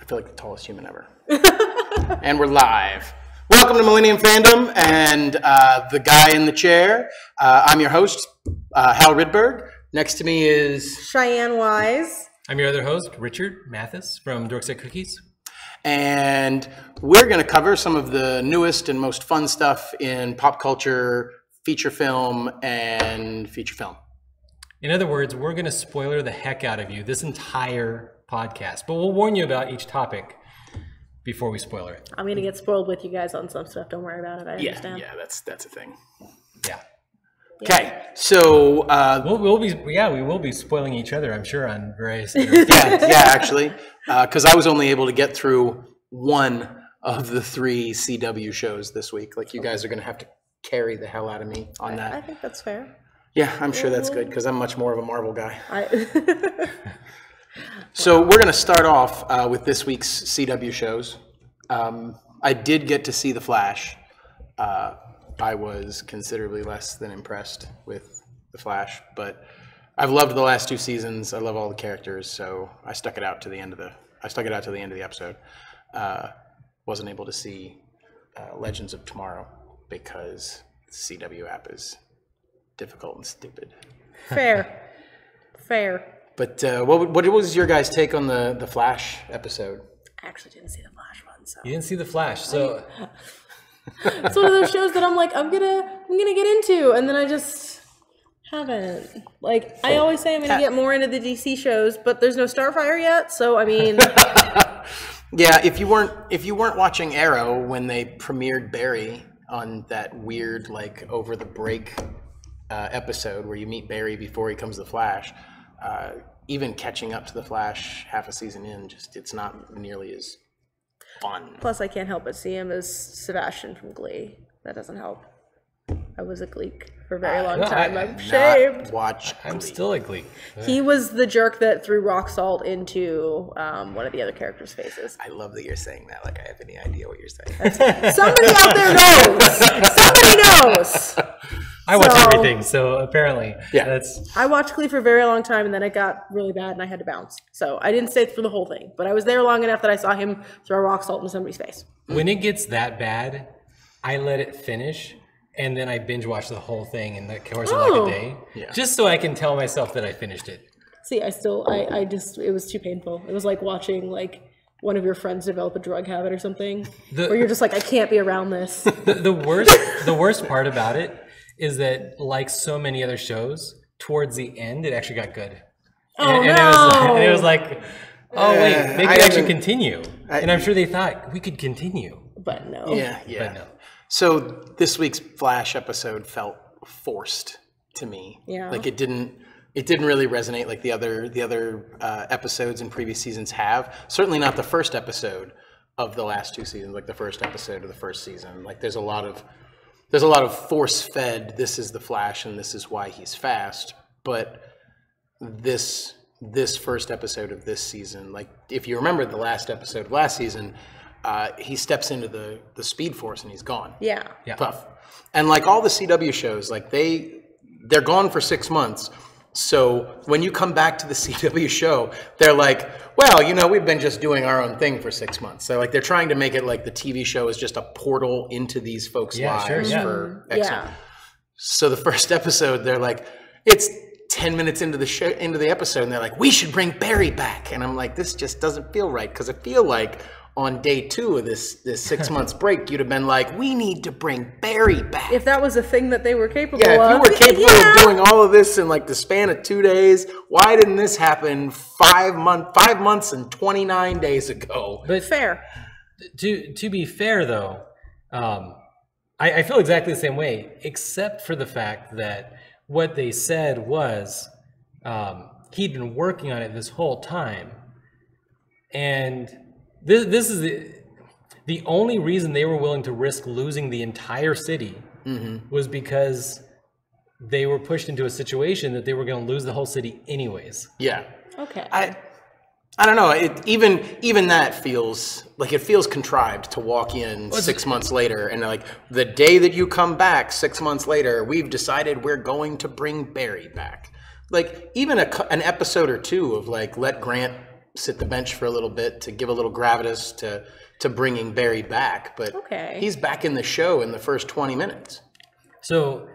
feel like the tallest human ever. And we're live. Welcome to Millennium Fandom and the guy in the chair. I'm your host, Hal Rydberg. Next to me is Cheyenne Wise. I'm your other host, Richard Mathis from Dorkside Cookies. And we're going to cover some of the newest and most fun stuff in pop culture, feature film, and feature film. In other words, we're going to spoiler the heck out of you this entire podcast, but we'll warn you about each topic before we spoiler it. I'm going to get spoiled with you guys on some stuff. Don't worry about it. I understand. Yeah, that's a thing. Yeah. Okay, so we will be spoiling each other, I'm sure, on various. actually, because I was only able to get through one of the 3 CW shows this week. Like, you guys are going to have to carry the hell out of me on that. I think that's fair. Yeah, I'm sure that's good because I'm much more of a Marvel guy. So we're going to start off with this week's CW shows. I did get to see The Flash. I was considerably less than impressed with The Flash, but I've loved the last 2 seasons. I love all the characters, so I stuck it out to the end of the episode. Wasn't able to see Legends of Tomorrow because the CW app is difficult and stupid. Fair. But what was your guys' take on the Flash episode? I actually didn't see the Flash one, so You didn't see The Flash, so it's one of those shows that I'm like, I'm gonna get into, and then I just haven't. Like, I always say I'm gonna get more into the DC shows, but there's no Starfire yet, so I mean. Yeah, if you weren't watching Arrow when they premiered Barry on that weird, like, over the break episode where you meet Barry before he comes to the Flash, even catching up to the Flash half a season in, it's not nearly as fun. Plus, I can't help but see him as Sebastian from Glee. That doesn't help. I was a Gleek for a very long time. I'm ashamed. I'm still a Glee. He was the jerk that threw rock salt into one of the other characters' faces. I love that you're saying that like I have any idea what you're saying. Somebody out there knows. Somebody knows. I watch everything, so apparently, I watched Glee for a very long time, and then it got really bad, and I had to bounce. So I didn't stay through the whole thing, but I was there long enough that I saw him throw rock salt into somebody's face. When it gets that bad, I let it finish, and then I binge watch the whole thing in the course of like a day, just so I can tell myself that I finished it. See, it was too painful. It was like watching like one of your friends develop a drug habit or something, where you're just like, I can't be around this. The worst part about it is that, like so many other shows, towards the end, it actually got good. And it was like, oh wait, they could actually continue. And I'm sure they thought we could continue. But no. Yeah. But no. So this week's Flash episode felt forced to me. Yeah. Like it didn't really resonate like the other episodes in previous seasons have. Certainly not the first episode of the last 2 seasons, like the first episode of the first season. Like there's a lot of force-fed, this is the Flash and this is why he's fast. But this first episode of this season, like if you remember the last episode of last season, he steps into the Speed Force and he's gone. Yeah. Puff. And like all the CW shows, like they're gone for 6 months. So when you come back to the CW show, they're like, well, we've been just doing our own thing for 6 months. So like they're trying to make it like the TV show is just a portal into these folks' lives for X. Yeah. So the first episode, they're like, it's 10 minutes into the show, into the episode, and they're like, we should bring Barry back. And I'm like, this just doesn't feel right, because I feel like on day 2 of this 6 months break, you'd have been like, we need to bring Barry back. If that was a thing that they were capable of. Yeah, if you were capable of doing all of this in like the span of 2 days, why didn't this happen 5 months and 29 days ago? But fair. To be fair, though, I feel exactly the same way, except for the fact that what they said was he'd been working on it this whole time. And this is the only reason they were willing to risk losing the entire city was because they were pushed into a situation that they were going to lose the whole city anyways. Yeah. Okay. I don't know. Even that feels like it feels contrived to walk in 6 months later and like the day that you come back 6 months later, we've decided we're going to bring Barry back. Like even an episode or 2 of like let Grant sit the bench for a little bit to give a little gravitas to bringing Barry back. But he's back in the show in the first 20 minutes. So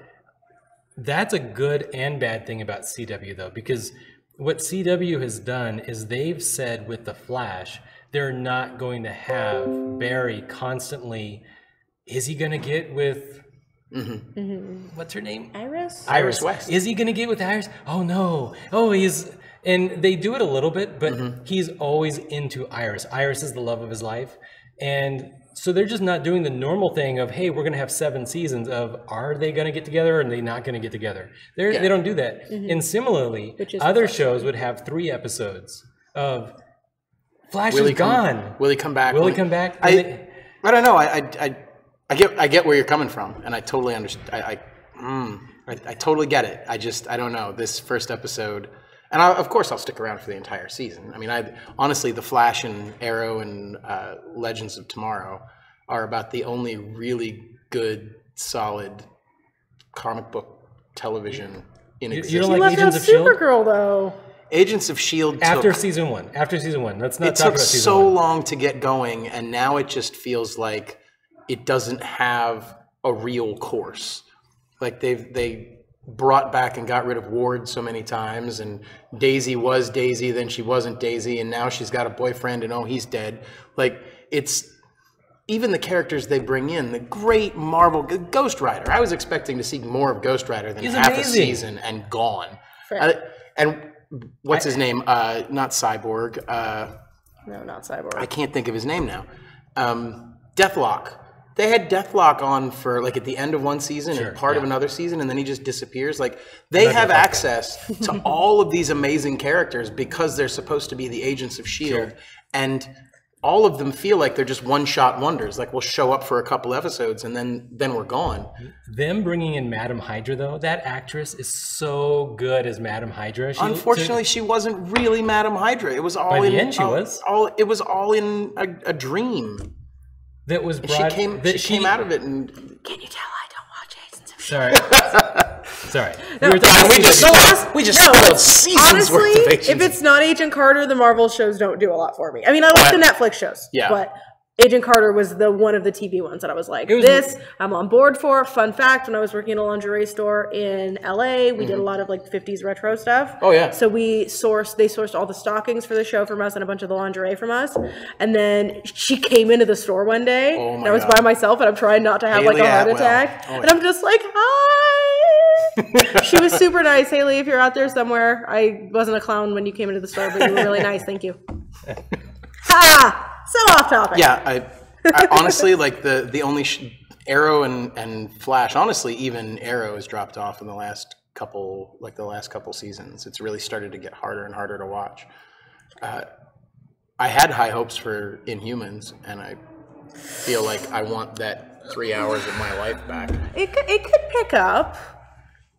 that's a good and bad thing about CW, though, because what CW has done is they've said with The Flash, they're not going to have Barry constantly. Is he going to get with what's her name? Iris West. Is he going to get with Iris? Oh no. Oh, and they do it a little bit, but he's always into Iris. Iris is the love of his life. And so they're just not doing the normal thing of, hey, we're going to have 7 seasons of, are they going to get together or are they not going to get together? They don't do that. And similarly, other shows would have 3 episodes of Flash is gone. Will he come back? Will he come back? I don't know. I get where you're coming from, and I totally understand. I totally get it. I don't know. This first episode, and of course I'll stick around for the entire season. I mean, honestly, The Flash and Arrow and Legends of Tomorrow are about the only really good, solid comic book television in existence. You don't like Agents of S.H.I.E.L.D.? Supergirl, though. Agents of S.H.I.E.L.D. After season 1. Let's not talk about season 1. It took so long to get going, and now it just feels like it doesn't have a real course. Like they brought back and got rid of Ward so many times, and Daisy was Daisy, then she wasn't Daisy, and now she's got a boyfriend, and oh, he's dead. Like, it's even the characters they bring in, the great Marvel Ghost Rider. I was expecting to see more of Ghost Rider than half a season and gone. And what's his name? Not Cyborg. No, not Cyborg. I can't think of his name now. Deathlock. They had Deathlock on for like at the end of one season and part of another season, and then he just disappears. Like, they have access to all of these amazing characters because they're supposed to be the agents of S.H.I.E.L.D. And all of them feel like they're just one-shot wonders. Like, we'll show up for a couple episodes and then we're gone. Them bringing in Madam Hydra, though, that actress is so good as Madam Hydra. Unfortunately, she wasn't really Madam Hydra. It was all by in the end. She was. It was all in a dream. That was brought, she came out of it, and can you tell I don't watch Agents of S.H.I.E.L.D.? Sorry. No, we just spoiled seasons worth of Agents. If it's not Agent Carter, the Marvel shows don't do a lot for me. I mean, I like the Netflix shows, but Agent Carter was one of the TV ones that I was like, I'm on board for. Fun fact, when I was working in a lingerie store in LA, we did a lot of like 50s retro stuff. Oh yeah. So they sourced all the stockings for the show from us and a bunch of the lingerie from us. And then she came into the store one day. Oh my I was God. by myself and I'm trying not to have like a heart attack. And I'm just like, hi. She was super nice. Haley, if you're out there somewhere, I wasn't a clown when you came into the store, but you were really nice. Thank you. Ha! So off topic. Yeah, I honestly, like the only Arrow and Flash. Honestly, even Arrow has dropped off in the last couple seasons. It's really started to get harder and harder to watch. I had high hopes for Inhumans, and I feel like I want that 3 hours of my life back. It could pick up.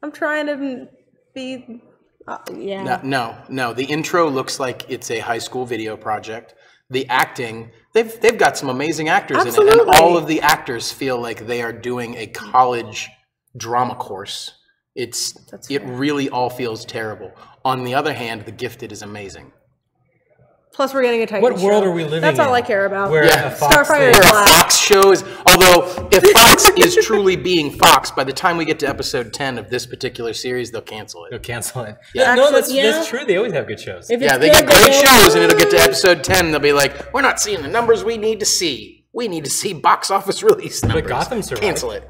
I'm trying to be. No. The intro looks like it's a high school video project. The acting, they've got some amazing actors in it, and all of the actors feel like they are doing a college drama course. It really all feels terrible. On the other hand, The Gifted is amazing. Plus, we're getting a Titan What world show. are we living That's in? all I care about. Where a Fox Starfire thing- is A black. Fox show is, although if Fox is truly being Fox, by the time we get to episode 10 of this particular series, they'll cancel it. They'll cancel it. Yeah. No, Actually, that's true. They always have good shows. If Yeah, it's they good, get great will. shows, and it'll get to episode 10, and they'll be like, we're not seeing the numbers we need to see. We need to see box office release numbers. But Gotham survived. Cancel it.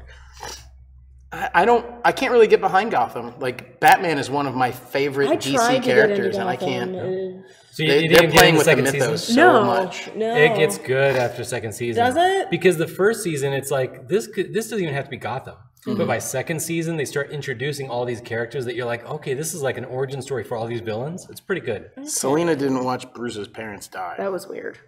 I can't really get behind Gotham. Like, Batman is one of my favorite I DC tried to get characters, into and I Gotham. can't. So you They're didn't get playing into with the second mythos season? so much. No. It gets good after second season. Does it? Because the first season, it's like, this doesn't even have to be Gotham. But by second season, they start introducing all these characters that you're like, okay, this is like an origin story for all these villains. It's pretty good. Selena didn't watch Bruce's parents die. That was weird.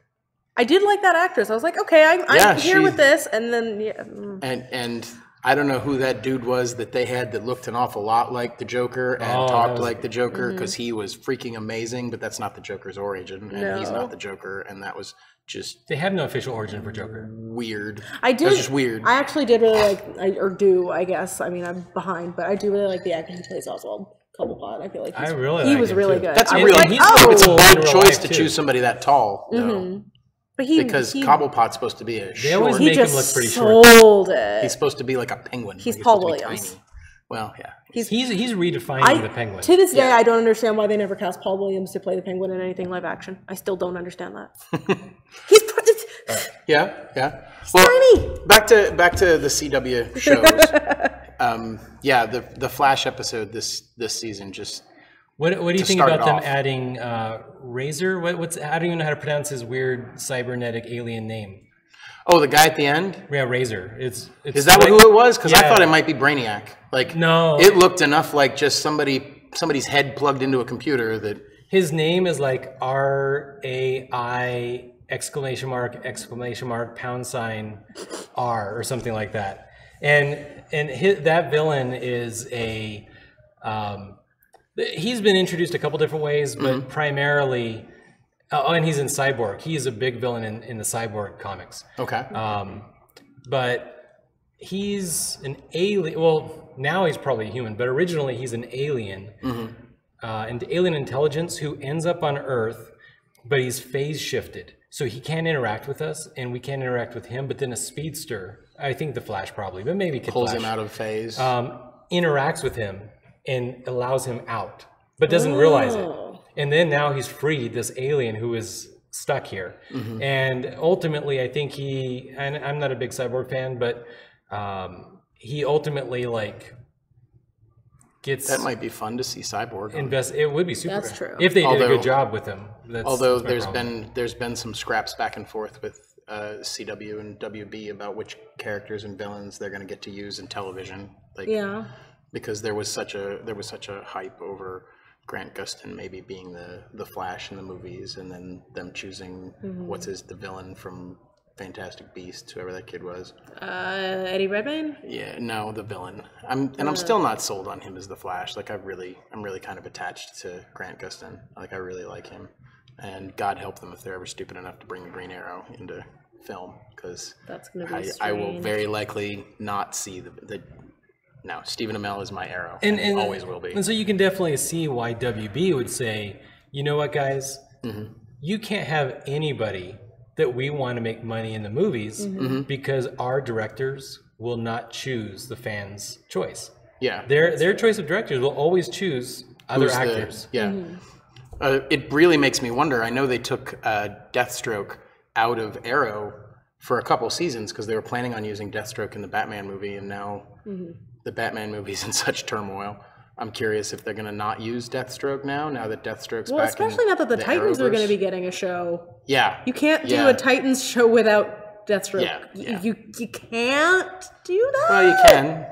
I did like that actress. I was like, okay, I'm here with this, and then And I don't know who that dude was that they had that looked an awful lot like the Joker and talked like the Joker, because he was freaking amazing, but that's not the Joker's origin, and he's not the Joker, and that was just They have no official origin for Joker. weird. I did. That was just weird. I actually did really like, I guess. I mean, I'm behind, but I do really like the actor who plays Oswald Cobblepot. I feel like I really he like was him, really too. good. That's a I was really like, it's a cool in bold real choice life, to too. choose somebody that tall, though. But Because Cobblepot's supposed to be a They always short. make he him just look pretty short. sold it. He's supposed to be like a penguin. He's like Paul supposed to be Williams. tiny. Well, yeah. He's redefining the Penguin. To this day, I don't understand why they never cast Paul Williams to play the Penguin in anything live action. I still don't understand that. He's Yeah. Well, tiny. back to the CW shows. The Flash episode this season just. What do you think start about it them off. adding Razor? I don't even know how to pronounce his weird cybernetic alien name. Oh, the guy at the end? Yeah, Razor. It's Is that who it was? Because I Yeah. thought it might be Brainiac. Like, No. It looked enough like just somebody's head plugged into a computer that. his name is like RAI ! $! Or something like that. And that villain is a he's been introduced a couple different ways, but primarily and he's in Cyborg. He is a big villain in the Cyborg comics. Okay. But he's an alien. Well, now he's probably human, but originally he's an alien, and alien intelligence who ends up on Earth, but he's phase shifted, so he can't interact with us, and we can't interact with him. But then a speedster, I think the Flash probably, but maybe Kid Pulls Flash, him out of phase. interacts with him and allows him out, but doesn't realize it. And then now he's freed this alien who is stuck here. And ultimately, I think and I'm not a big Cyborg fan, but he ultimately gets. That might be fun to see Cyborg. It would be super. That's true. If they did a Although- good job with him. Although that's my problem. there's been some scraps back and forth with CW and WB about which characters and villains they're going to get to use in television. Yeah. Because there was such a hype over Grant Gustin maybe being the Flash in the movies, and then them choosing the villain from Fantastic Beasts, whoever that kid was. Eddie Redmayne? Yeah, no, the villain. I'm still not sold on him as the Flash. I'm really kind of attached to Grant Gustin. I really like him, and God help them if they're ever stupid enough to bring the Green Arrow into film, because That's gonna be I will strange. very likely not see the. No, Stephen Amell is my Arrow, and always will be. And so you can definitely see why WB would say, you know what, guys, you can't have anybody that we want to make money in the movies because our directors will not choose the fans' choice. Yeah, Their choice of directors will always choose other actors. It really makes me wonder. I know they took Deathstroke out of Arrow for a couple seasons because they were planning on using Deathstroke in the Batman movie, and now the Batman movie's in such turmoil. I'm curious if they're going to not use Deathstroke now that Deathstroke's back. Especially now that the Titans are going to be getting a show. Yeah. You can't do a Titans show without Deathstroke. Yeah. You can't do that. Well, you can.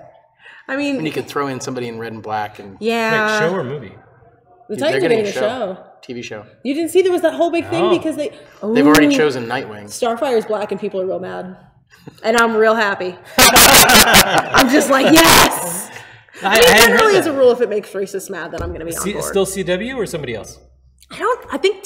I mean, And you can throw in somebody in red and black. And Wait, show or movie? the they're Titans are getting a show. TV show. You didn't see there was that whole big thing because they've already chosen Nightwing. Starfire's black and people are real mad. And I'm real happy. I'm just like, yes! I Generally, as a rule, if it makes racists mad, then I'm going to be on board. Still CW or somebody else? I think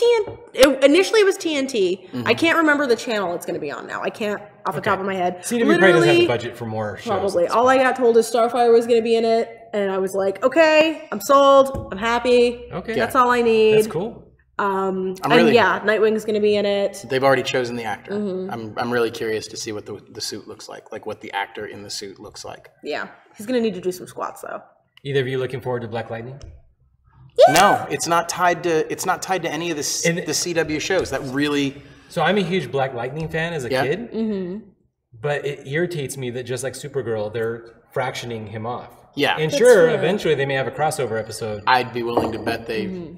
initially it was TNT. I can't remember the channel it's going to be on now. I can't off the top of my head. CW probably doesn't have the budget for more shows. Probably. All I got told is Starfire was going to be in it, and I was like, okay, I'm sold. I'm happy. Okay. That's all I need. That's cool. Nightwing's going to be in it. They've already chosen the actor. I'm really curious to see what the suit looks like what the actor in the suit looks like. Yeah. He's going to need to do some squats, though. Either of you looking forward to Black Lightning? Yeah. No, it's not tied to any of the CW shows. That really. So I'm a huge Black Lightning fan as a kid, but it irritates me that just like Supergirl, they're fractioning him off. Yeah. And That's sure, fair. eventually they may have a crossover episode. I'd be willing to bet they.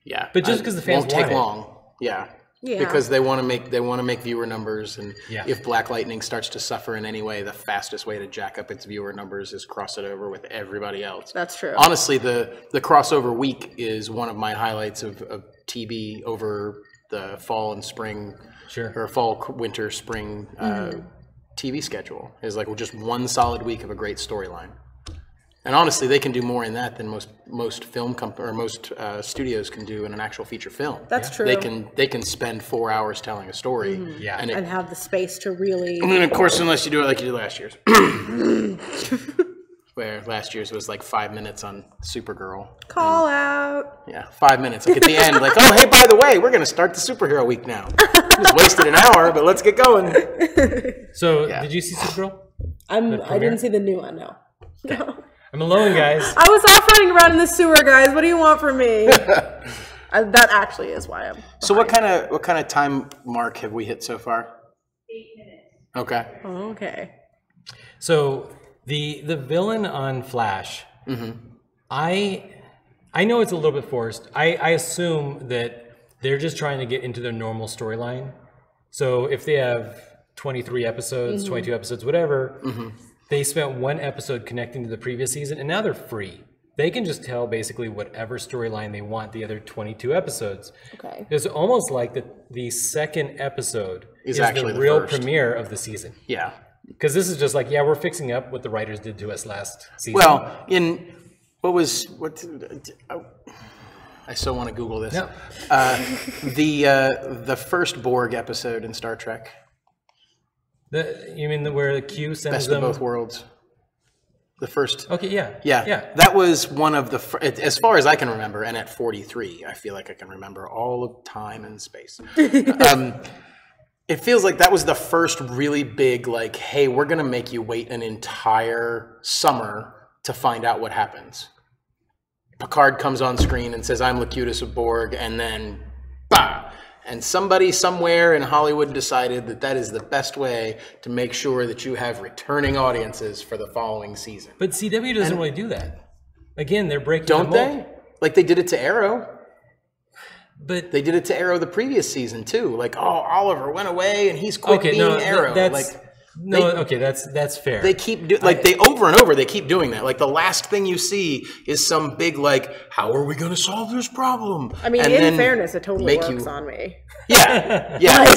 Yeah. But just because the fans won't take want it. long. Yeah. Yeah. Because they want to make viewer numbers, and Yeah. if Black Lightning starts to suffer in any way, the fastest way to jack up its viewer numbers is cross it over with everybody else. That's true. Honestly, the crossover week is one of my highlights of TV over the fall and spring, or fall, winter, spring TV schedule. Is like just one solid week of a great storyline. And honestly, they can do more in that than most film most studios can do in an actual feature film. That's true. They can spend 4 hours telling a story. And have the space to really. I mean, of course, unless you do it like you did last year's. where last year's was like 5 minutes on Supergirl. Call out. Yeah, 5 minutes. Like at the end, like, oh, hey, by the way, we're going to start the superhero week now. Just wasted an hour, but let's get going. So, did you see Supergirl? I didn't see the new one, no. No. I'm alone, guys. I was off running around in the sewer, guys. What do you want from me? That actually is why I'm behind. So what kind of time mark have we hit so far? 8 minutes. Okay. Okay. So the villain on Flash, I know it's a little bit forced. I assume that they're just trying to get into their normal storyline. So if they have 23 episodes, 22 episodes, whatever, they spent one episode connecting to the previous season, and now they're free. They can just tell basically whatever storyline they want the other 22 episodes. Okay. It's almost like the second episode is actually the the real first. premiere of the season. Yeah. Because this is just like, yeah, we're fixing up what the writers did to us last season. Well, I still want to Google this. No. The first Borg episode in Star Trek. You mean where the Q sends Best them? of Both Worlds. The first. Okay, yeah. Yeah. That was one of the, as far as I can remember, and at 43, I feel like I can remember all of time and space. It feels like that was the first really big, like, hey, we're going to make you wait an entire summer to find out what happens. Picard comes on screen and says, I'm Locutus of Borg, and then, bah! And somebody somewhere in Hollywood decided that that is the best way to make sure that you have returning audiences for the following season. But CW doesn't really do that. Again, they're breaking Don't the mold. they? Like they did it to Arrow. But They did it to Arrow the previous season too. Like, oh, Oliver went away and he's quit okay, being no, Arrow. that's fair. They keep they over and over they keep doing that. Like the last thing you see is some big like, how are we going to solve this problem? I mean, And in then fairness, it totally make works you- on me. Yeah, yeah.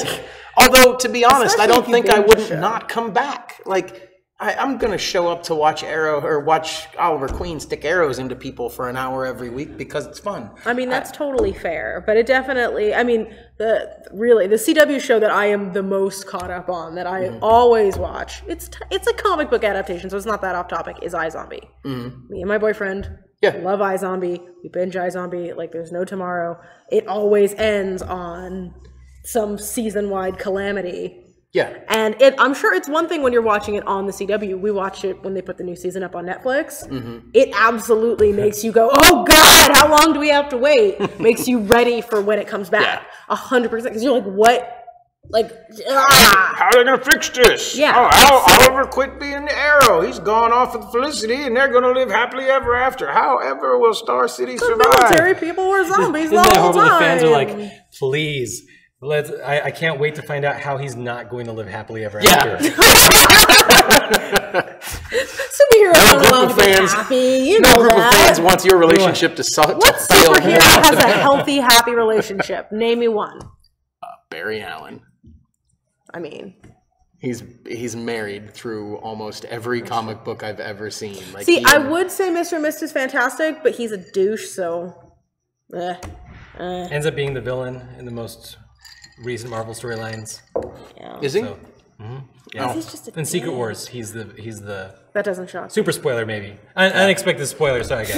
Although to be honest, I Especially don't if you think I binge wouldn't the show. not come back. Like I'm going to show up to watch Arrow or watch Oliver Queen stick arrows into people for an hour every week because it's fun. I mean, that's totally fair, but it definitely, I mean, the CW show that I am the most caught up on, that I always watch, it's a comic book adaptation, so it's not that off topic, is iZombie. Me and my boyfriend love iZombie. We binge iZombie like there's no tomorrow. It always ends on some season-wide calamity. Yeah. And I'm sure it's one thing when you're watching it on the CW. We watch it when they put the new season up on Netflix. It absolutely makes you go, oh God, how long do we have to wait? Makes you ready for when it comes back. 100%. Because you're like, what? Like, How are they going to fix this? Yeah. Oliver quit being the Arrow. He's gone off with Felicity, and they're going to live happily ever after. However, will Star City survive? military people were zombies Isn't the that whole horrible? time. The fans are like, please. I can't wait to find out how he's not going to live happily ever after. Superheroes aren't allowed to be fans- happy. You No know group of fans that. wants your relationship to fail. What superhero has a healthy, happy relationship? Name me one. Barry Allen. I mean, He's married through almost every comic book I've ever seen. Like see, I would say Mr. and Mrs. Fantastic, but he's a douche, so. Ends up being the villain in the most recent Marvel storylines. Yeah. Is he? So, yeah. He's just a In Secret dick. Wars, he's the That doesn't shock me. super spoiler maybe. Unexpected spoiler. Sorry guys.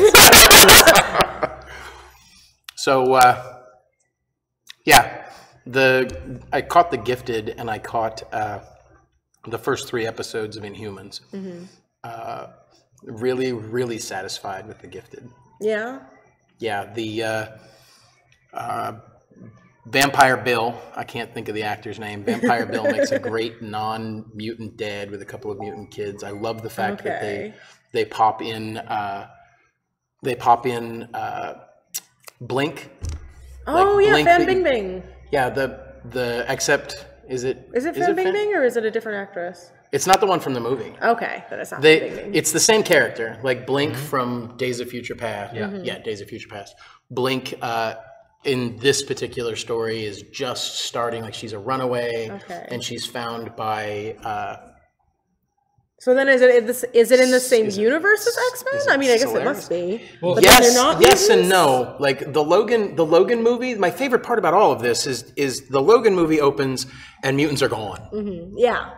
So, I caught The Gifted, and I caught the first 3 episodes of Inhumans. Really, really satisfied with The Gifted. Yeah. Yeah, the Vampire Bill, I can't think of the actor's name. Vampire Bill makes a great non-mutant dad with a couple of mutant kids. I love the fact that they pop in Blink. Oh Like yeah, Blink Fan that- Bing Bing. Yeah, the except is it Fan Bing Bing or is it a different actress? It's not the one from the movie. Okay, but it's not Fan Bing Bing. It's the same character, like Blink from Days of Future Past. Yeah, Days of Future Past. Blink in this particular story is just starting, like she's a runaway, and she's found by. So then, is it in the same universe as X-Men? I mean, I guess it must be. Well, But then they're not yes and mutants? no. Like the Logan movie. My favorite part about all of this is the Logan movie opens and mutants are gone. Yeah.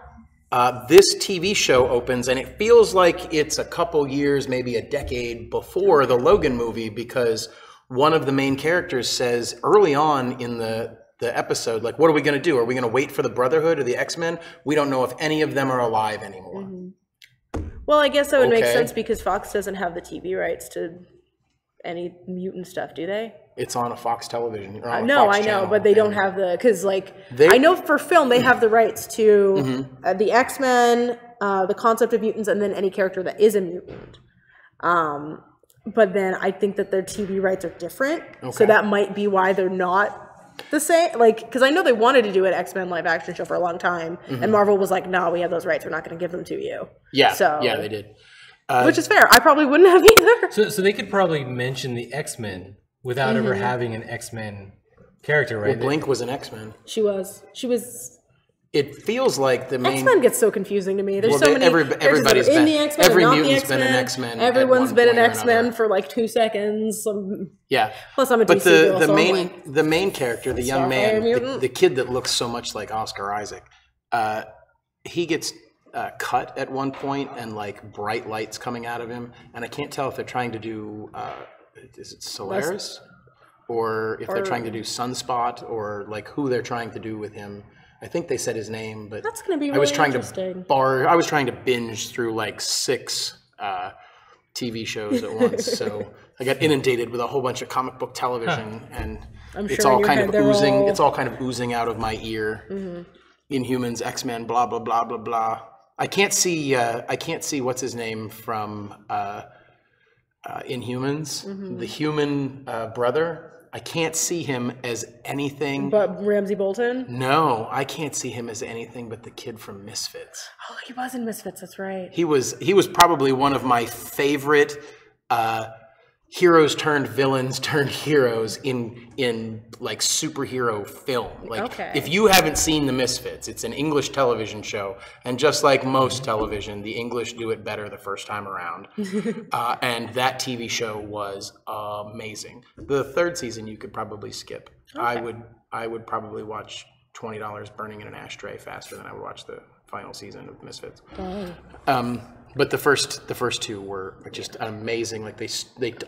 this TV show opens, and it feels like it's a couple years, maybe a decade before the Logan movie, because one of the main characters says early on in the episode, like, what are we going to do? Are we going to wait for the Brotherhood or the X-Men? We don't know if any of them are alive anymore. Mm-hmm. Well, I guess that would make sense because Fox doesn't have the TV rights to any mutant stuff, do they? It's on a Fox television. Or on a no, Fox I know, channel, but they don't have the, because like, I know for film they have the rights to the X-Men, the concept of mutants, and then any character that is a mutant. But then I think that their TV rights are different, so that might be why they're not the same. Like, because I know they wanted to do an X-Men live action show for a long time, and Marvel was like, "No, we have those rights. We're not going to give them to you." Yeah, so yeah, they did, which is fair. I probably wouldn't have either. So they could probably mention the X-Men without ever having an X-Men character, right? Well, Blink was an X-Men. She was. It feels like the main X-Men gets so confusing to me. There's so many. Everybody's in been the X-Men. Every not mutant's the been an X-Men. Everyone's been an X-Men for like 2 seconds. Yeah. Plus, I'm a but DC girl, the main character, the young man, the kid that looks so much like Oscar Isaac, he gets cut at one point, and like bright lights coming out of him, and I can't tell if they're trying to do is it Solaris, or if they're trying to do Sunspot, or like who they're trying to do with him. I think they said his name, but that's going to be really interesting. I was trying to binge through like 6 TV shows at once, so I got inundated with a whole bunch of comic book television, and it's all kind of oozing. It's all kind of oozing out of my ear. Inhumans, X-Men, blah blah blah blah blah. I can't see what's his name from Inhumans, the human brother. I can't see him as anything but Ramsey Bolton. No, I can't see him as anything but the kid from Misfits. Oh, he was in Misfits. That's right. He was probably one of my favorite heroes turned villains turned heroes in like superhero film. Like, if you haven't seen the Misfits, it's an English television show, and just like most television, the English do it better the first time around. And that TV show was amazing. The 3rd season you could probably skip. I would probably watch $20 burning in an ashtray faster than I would watch the final season of the Misfits. But the first 2 were just amazing. Like they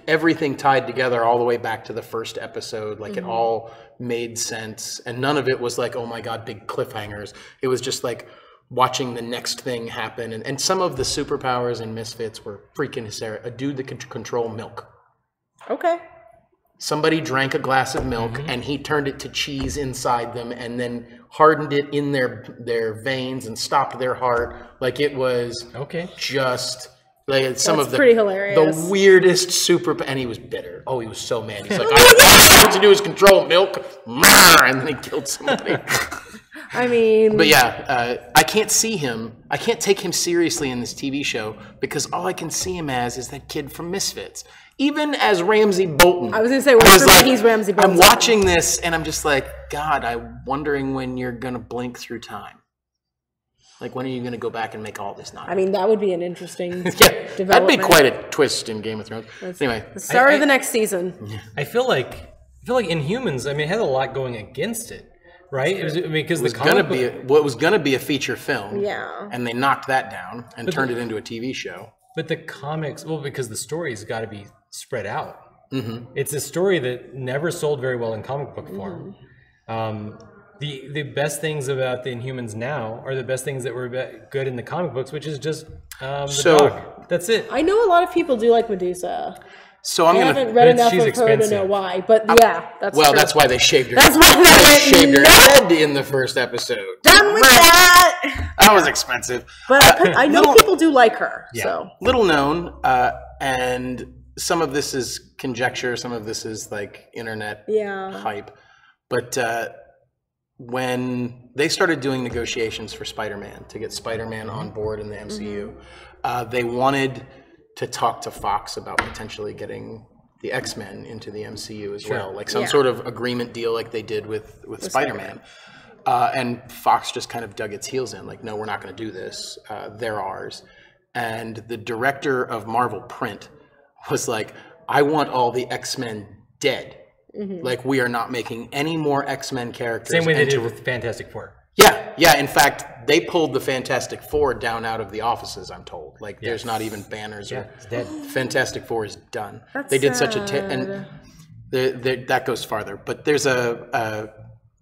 everything tied together all the way back to the first episode. Like it all made sense, and none of it was like, oh my god, big cliffhangers. It was just like watching the next thing happen. And some of the superpowers in Misfits were freaking hysterical. A dude that could control milk. Okay. Somebody drank a glass of milk and he turned it to cheese inside them, and then hardened it in their veins and stopped their heart. Like it was just like some of the pretty hilarious. The weirdest and he was bitter. Oh, he was so mad. He's like, all I to do is control milk, and then he killed somebody. I mean, but yeah, I can't see him. I can't take him seriously in this TV show because all I can see him as is that kid from Misfits. Even as Ramsey Bolton. I was going to say, he's Ramsey Bolton. I'm watching this and I'm just like, God, I'm wondering when you're going to blink through time. Like, when are you going to go back and make all this nonsense? I mean, that would be an interesting development. That'd be quite a twist in Game of Thrones. Anyway. The start of the next season. I feel like Inhumans, I mean, it had a lot going against it. Right? Because it was going to be a feature film. Yeah. And they knocked that down and turned it into a TV show. But the comics, because the story's got to be spread out. It's a story that never sold very well in comic book form. The best things about the Inhumans now are the best things that were good in the comic books, which is just the dog. That's it. I know a lot of people do like Medusa. So I haven't read enough of her to know why, but yeah, that's true. That's why they shaved her. That's why they shaved her head in the first episode. Done with that. That was expensive. But I know people do like her. Yeah. So little known, and some of this is conjecture, some of this is like internet hype. But when they started doing negotiations for Spider-Man to get Spider-Man on board in the MCU, they wanted to talk to Fox about potentially getting the X-Men into the MCU as well, like some sort of agreement deal like they did with Spider-Man. And Fox just kind of dug its heels in, like, no, we're not going to do this. They're ours. And the director of Marvel Print was like, I want all the X-Men dead. Like, we are not making any more X-Men characters. Same way they did with Fantastic Four. Yeah. In fact, they pulled the Fantastic Four down out of the offices, I'm told. Like, there's not even banners. It's dead. Fantastic Four is done. That's they did sad. such a... and that goes farther. But there's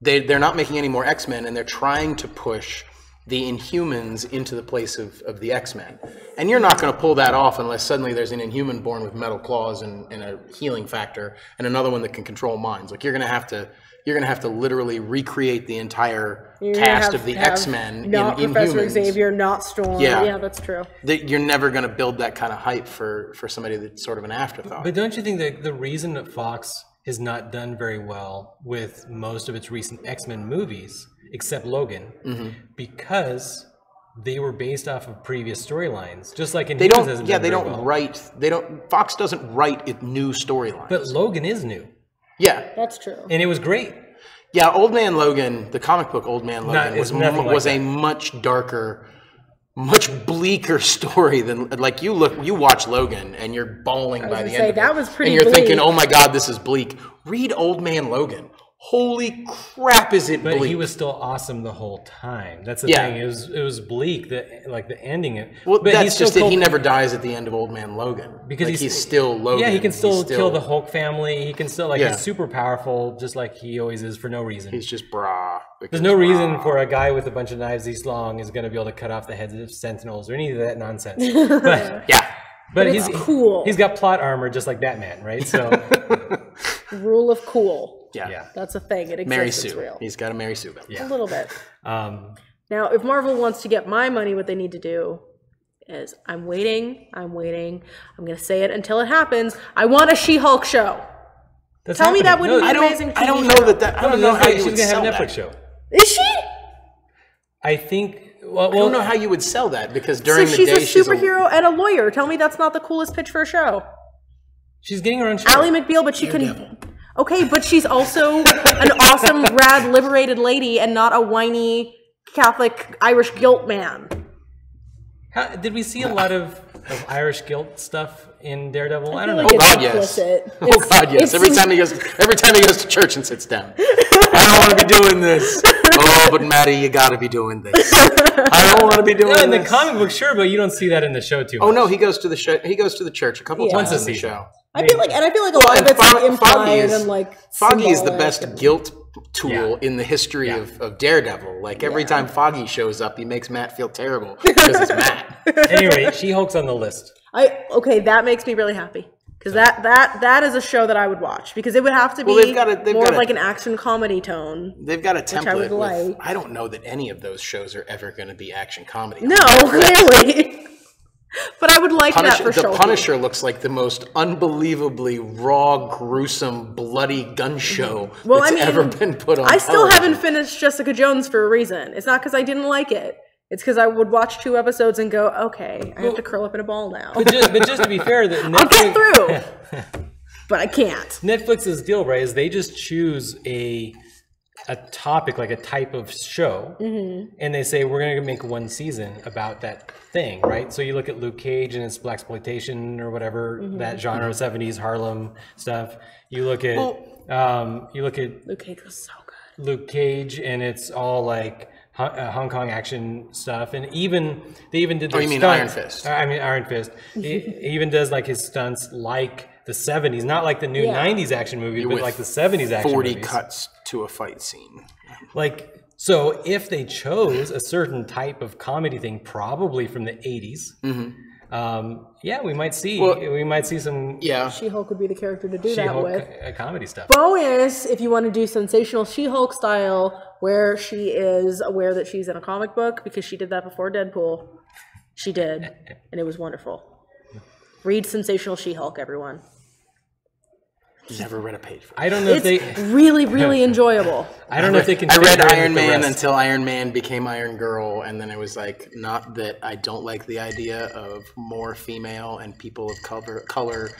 they're not making any more X-Men, and they're trying to push the Inhumans into the place of the X-Men. And you're not going to pull that off unless suddenly there's an Inhuman born with metal claws and a healing factor, and another one that can control minds. Like, you're going to have to literally recreate the entire cast of the X-Men not in Professor Inhumans. Xavier, not Storm. Yeah, that's true. You're never going to build that kind of hype for somebody that's sort of an afterthought. But don't you think that the reason that Fox has not done very well with most of its recent X-Men movies, except Logan, because they were based off of previous storylines, just like in Fox doesn't write new storylines. But Logan is new. Yeah, that's true. And it was great. Yeah, Old Man Logan, the comic book Old Man Logan, was a much darker, much bleaker story than, like, you watch Logan and you're bawling by the end of it. That was pretty and you're bleak. thinking, oh my God, this is bleak. Read Old Man Logan. Holy crap, is it bleak? But he was still awesome the whole time. That's the thing. It was bleak. The ending. Well, but that's just it. He never dies at the end of Old Man Logan because he's still Logan. Yeah, he can still kill the Hulk family. He can still he's super powerful, just like he always is, for no reason. He's just brah. There's no reason for a guy with a bunch of knives this long is going to be able to cut off the heads of Sentinels or any of that nonsense. But, but he's cool. He's got plot armor just like Batman, right? So rule of cool. Yeah, that's a thing. It exists. Mary It's Sue. real. He's got a Mary Sue belt. A little bit. Now, if Marvel wants to get my money, what they need to do is I'm waiting. I'm going to say it until it happens. I want a She-Hulk show. Tell me that wouldn't be amazing. I don't know that. I don't know how you would sell that. She's going to have a Netflix show. Is she? I think. Well, I don't know how you would sell that because during the day she's a superhero and a lawyer. Tell me that's not the coolest pitch for a show. She's getting her own show. Ally McBeal, but she can. Okay, but she's also an awesome, rad, liberated lady and not a whiny Catholic Irish guilt man. Did we see a lot of Irish guilt stuff in Daredevil? I don't know. Like Oh God, yes. Every time he goes to church and sits down. I don't want to be doing this. Oh, but Maddie, you got to be doing this. I don't want to be doing this. In the comic book, sure, but you don't see that in the show too much. Oh no, he goes to the show. He goes to the church a couple times in the show. I feel like a lot of it's implied and like Foggy is the best guilt tool in the history of Daredevil. Like every time Foggy shows up, he makes Matt feel terrible because it's Matt. Anyway, She-Hulk's on the list. That makes me really happy because that is a show that I would watch because it would have to be more like an action comedy tone. They've got a template. I would like. I don't know that any of those shows are ever going to be action comedy. No, clearly. But I would like that for sure. The Punisher looks like the most unbelievably raw, gruesome, bloody gun show that's ever been put on television. I still haven't finished Jessica Jones for a reason. It's not because I didn't like it. It's because I would watch 2 episodes and go, okay, I have to curl up in a ball now. But just to be fair, that I'll get through. But I can't. Netflix's deal, right, is they just choose a topic, like a type of show, and they say we're going to make 1 season about that thing, right? So you look at Luke Cage and its blaxploitation or whatever, that genre, 70s Harlem stuff. You look at Luke Cage was so good. Luke Cage, and it's all like Hong Kong action stuff, and they even did their stunts. Iron Fist? I mean Iron Fist. He even does like his stunts like the 70s, not like the new 90s action movies, but like the 70s action 40 movies. cuts to a fight scene. Like, so if they chose a certain type of comedy thing, probably from the 80s, we might see some She-Hulk would be the character to do that with. Comedy stuff. Bonus, if you want to do sensational She-Hulk style, where she is aware that she's in a comic book, because she did that before Deadpool. She did, and it was wonderful. Read Sensational She-Hulk, everyone. Never read a page. I don't know if they really, really enjoyable. I don't know if they can. I read Iron Man until Iron Man became Iron Girl, and then it was like, not that I don't like the idea of more female and people of color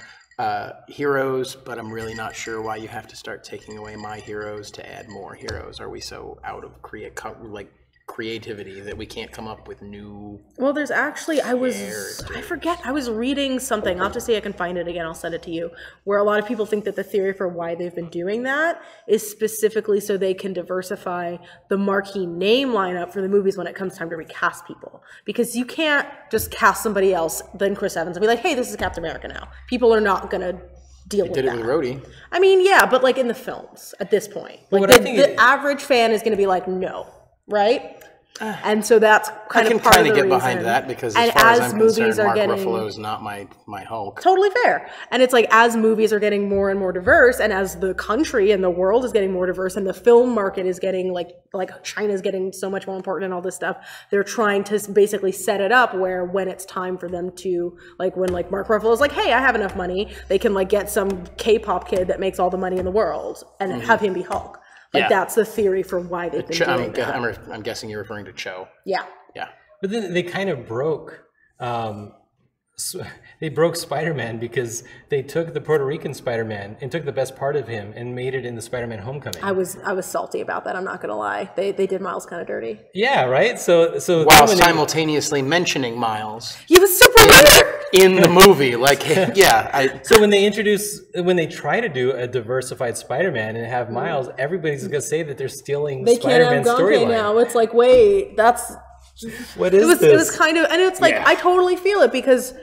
heroes, but I'm really not sure why you have to start taking away my heroes to add more heroes. Are we so out of creativity that we can't come up with new. Well, there's actually, I forget, I was reading something. I'll have to see if I can find it again. I'll send it to you. Where a lot of people think that the theory for why they've been doing that is specifically so they can diversify the marquee name lineup for the movies when it comes time to recast people. Because you can't just cast somebody else than Chris Evans and be like, hey, this is Captain America now. People are not going to deal with that. Did it with Rhodey. I mean, yeah, but like in the films at this point. Like the average fan is going to be like, no. Right? And so that's kind of part of the reason. I can kind of get behind that because as far as I'm concerned, Mark Ruffalo is not my Hulk. Totally fair. And it's like as movies are getting more and more diverse and as the country and the world is getting more diverse and the film market is getting like China's getting so much more important and all this stuff, they're trying to basically set it up where when it's time for them to, like when like Mark Ruffalo is like, hey, I have enough money, they can like get some K-pop kid that makes all the money in the world and have him be Hulk. Like that's the theory for why they've been doing that. I'm guessing you're referring to Cho. Yeah. Yeah. But then they kind of broke. They broke Spider-Man because they took the Puerto Rican Spider-Man and took the best part of him and made it in the Spider-Man Homecoming. I was salty about that. I'm not gonna lie. They did Miles kind of dirty. Yeah. Right. So while simultaneously mentioning Miles. He was super weird. In the movie, like, So when they try to do a diversified Spider-Man and have Miles, everybody's gonna say that they're stealing Spider-Man's storyline. Now it's like, wait, that's what is this? It was kind of, and it's like I totally feel it because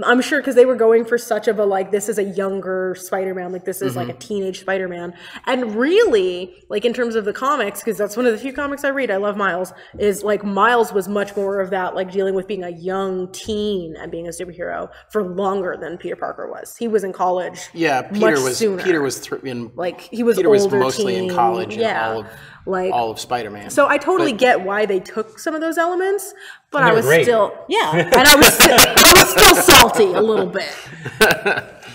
I'm sure because they were going for such of a like this is a younger Spider-Man, like this is like a teenage Spider-Man, and really like in terms of the comics, because that's one of the few comics I read. I love Miles. Is like Miles was much more of that like dealing with being a young teen and being a superhero for longer than Peter Parker was. He was in college. Yeah, Peter was in like he was Peter older was mostly teen. in college. Yeah. All of Spider-Man. So I totally get why they took some of those elements, but I was still, and I was still salty a little bit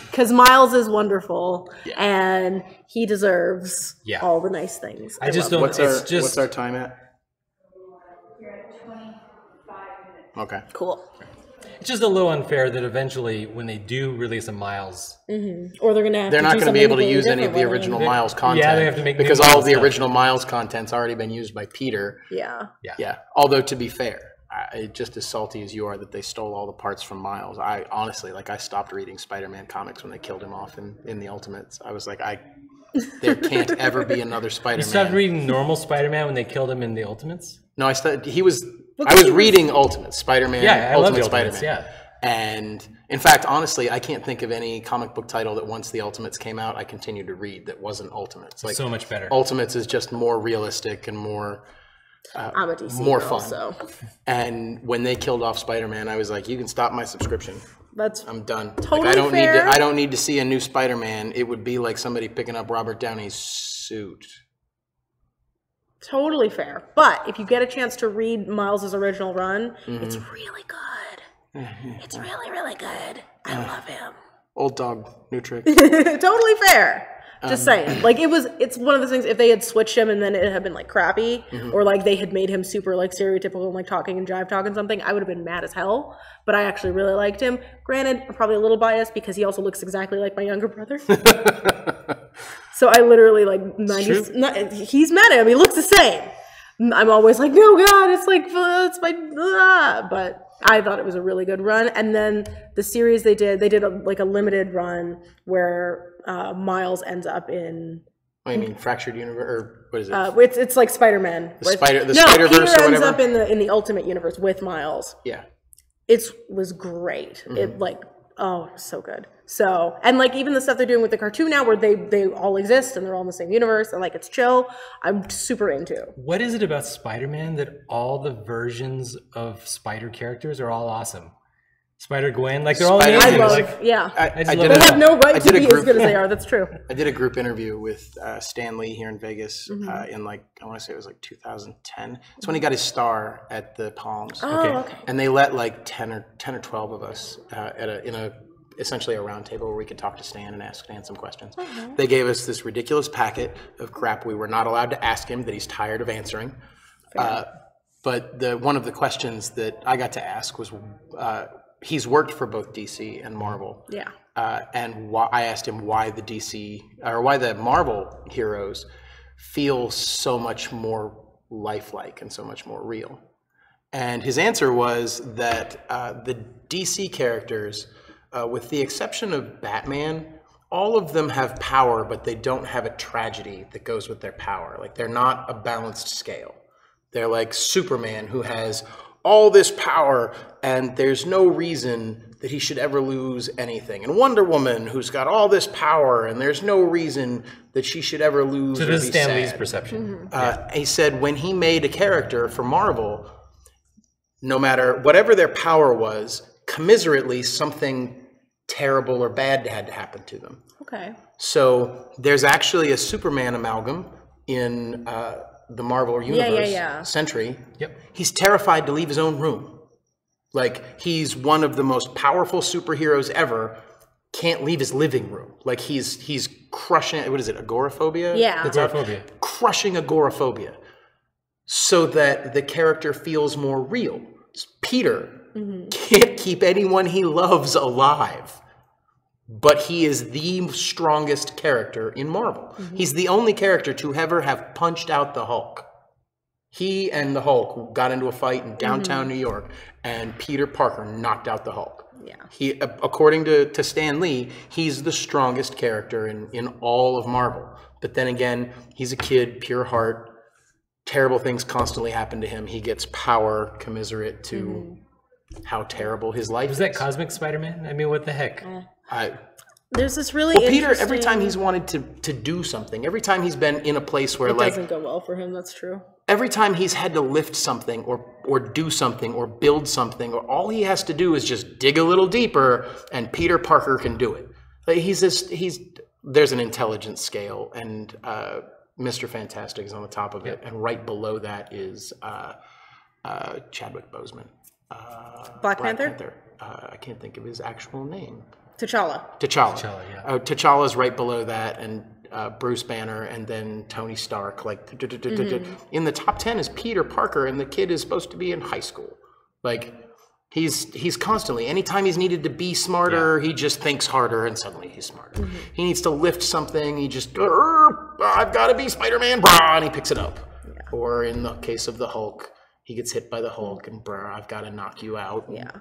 because Miles is wonderful and he deserves all the nice things. I just don't. What's our time at? You're at 25 minutes. Okay. Cool. It's just a little unfair that eventually, when they do release a Miles, or they're not going to be able to use any of the original Miles content. Yeah, they have to make because all of the original Miles content's already been used by Peter. Yeah. Although to be fair, just as salty as you are that they stole all the parts from Miles, I honestly I stopped reading Spider-Man comics when they killed him off in the Ultimates. I was like, there can't ever be another Spider-Man. You stopped reading normal Spider-Man when they killed him in the Ultimates? No, I was reading Ultimates, Spider-Man, Ultimate Spider-Man. Yeah. And in fact, honestly, I can't think of any comic book title that once the Ultimates came out, I continued to read that wasn't Ultimates. Like so much better. Ultimates is just more realistic and more I'm a DC more girl, fun. So. And when they killed off Spider-Man, I was like, you can stop my subscription. I'm done. Totally I don't need to see a new Spider-Man. It would be like somebody picking up Robert Downey's suit. Totally fair. But if you get a chance to read Miles' original run, it's really good. It's really, really good. I love him. Old dog, new trick. Totally fair. Just saying. Like it's one of those things, if they had switched him and then it had been like crappy, or like they had made him super like stereotypical and like talking and jive talking something, I would have been mad as hell. But I actually really liked him. Granted, I'm probably a little biased because he also looks exactly like my younger brother. So I literally like 90s. He's mad at him. He looks the same. I'm always like, no, God, it's like, it's my, but I thought it was a really good run. And then the series they did a limited run where Miles ends up in. What do you mean, Fractured Universe, or what is it? It's like Spider-Man. The Spider-Verse or whatever? Peter ends up in the Ultimate Universe with Miles. Yeah. It was great. It so good. So, and like even the stuff they're doing with the cartoon now where they all exist and they're all in the same universe and like it's chill, I'm super into. What is it about Spider-Man that all the versions of Spider characters are all awesome? Spider-Gwen, like they're all amazing. They have no right to be as good as they are. That's true. I did a group interview with Stan Lee here in Vegas in like, I want to say it was like 2010. It's when he got his star at the Palms. Oh, okay. And they let like 10 or 12 of us in essentially a round table where we could talk to Stan and ask Stan some questions. They gave us this ridiculous packet of crap we were not allowed to ask him that he's tired of answering. But one of the questions that I got to ask was, he's worked for both DC and Marvel. Yeah. And I asked him why the Marvel heroes feel so much more lifelike and so much more real. And his answer was that the DC characters, with the exception of Batman, all of them have power, but they don't have a tragedy that goes with their power. Like, they're not a balanced scale. They're like Superman, who has all this power, and there's no reason that he should ever lose anything. And Wonder Woman, who's got all this power, and there's no reason that she should ever lose or be sad. So this is Stan Lee's perception. He said when he made a character for Marvel, no matter whatever their power was, commiserately, something terrible or bad had to happen to them. Okay. So there's actually a Superman amalgam in the Marvel Universe, Sentry. Yep. He's terrified to leave his own room. Like, he's one of the most powerful superheroes ever, can't leave his living room. Like, he's crushing, what is it, agoraphobia? Yeah. Agoraphobia. Crushing agoraphobia so that the character feels more real. Peter can't keep anyone he loves alive, but he is the strongest character in Marvel. He's the only character to ever have punched out the Hulk. He and the Hulk got into a fight in downtown New York, and Peter Parker knocked out the Hulk. Yeah. He, according to Stan Lee, he's the strongest character in all of Marvel. But then again, he's a kid, pure heart. Terrible things constantly happen to him. He gets power commiserate to how terrible his life is. Was that Cosmic Spider-Man? I mean, what the heck? There's this really Peter, every time he's wanted to do something, every time he's been in a place where, it like, doesn't go well for him, that's true. every time he's had to lift something or do something or build something, or all he has to do is just dig a little deeper, and Peter Parker can do it. Like, there's an intelligence scale, and Mr. Fantastic is on the top of it, and right below that is Chadwick Boseman. Black Panther? I can't think of his actual name. T'Challa, yeah. T'Challa's right below that, and Bruce Banner, and then Tony Stark. Like, in the top 10 is Peter Parker, and the kid is supposed to be in high school. Like, he's constantly, anytime he's needed to be smarter, he just thinks harder, and suddenly he's smarter. He needs to lift something, he just, I've got to be Spider-Man, brah, and he picks it up. Or in the case of the Hulk, he gets hit by the Hulk, and brah, I've got to knock you out. Yeah.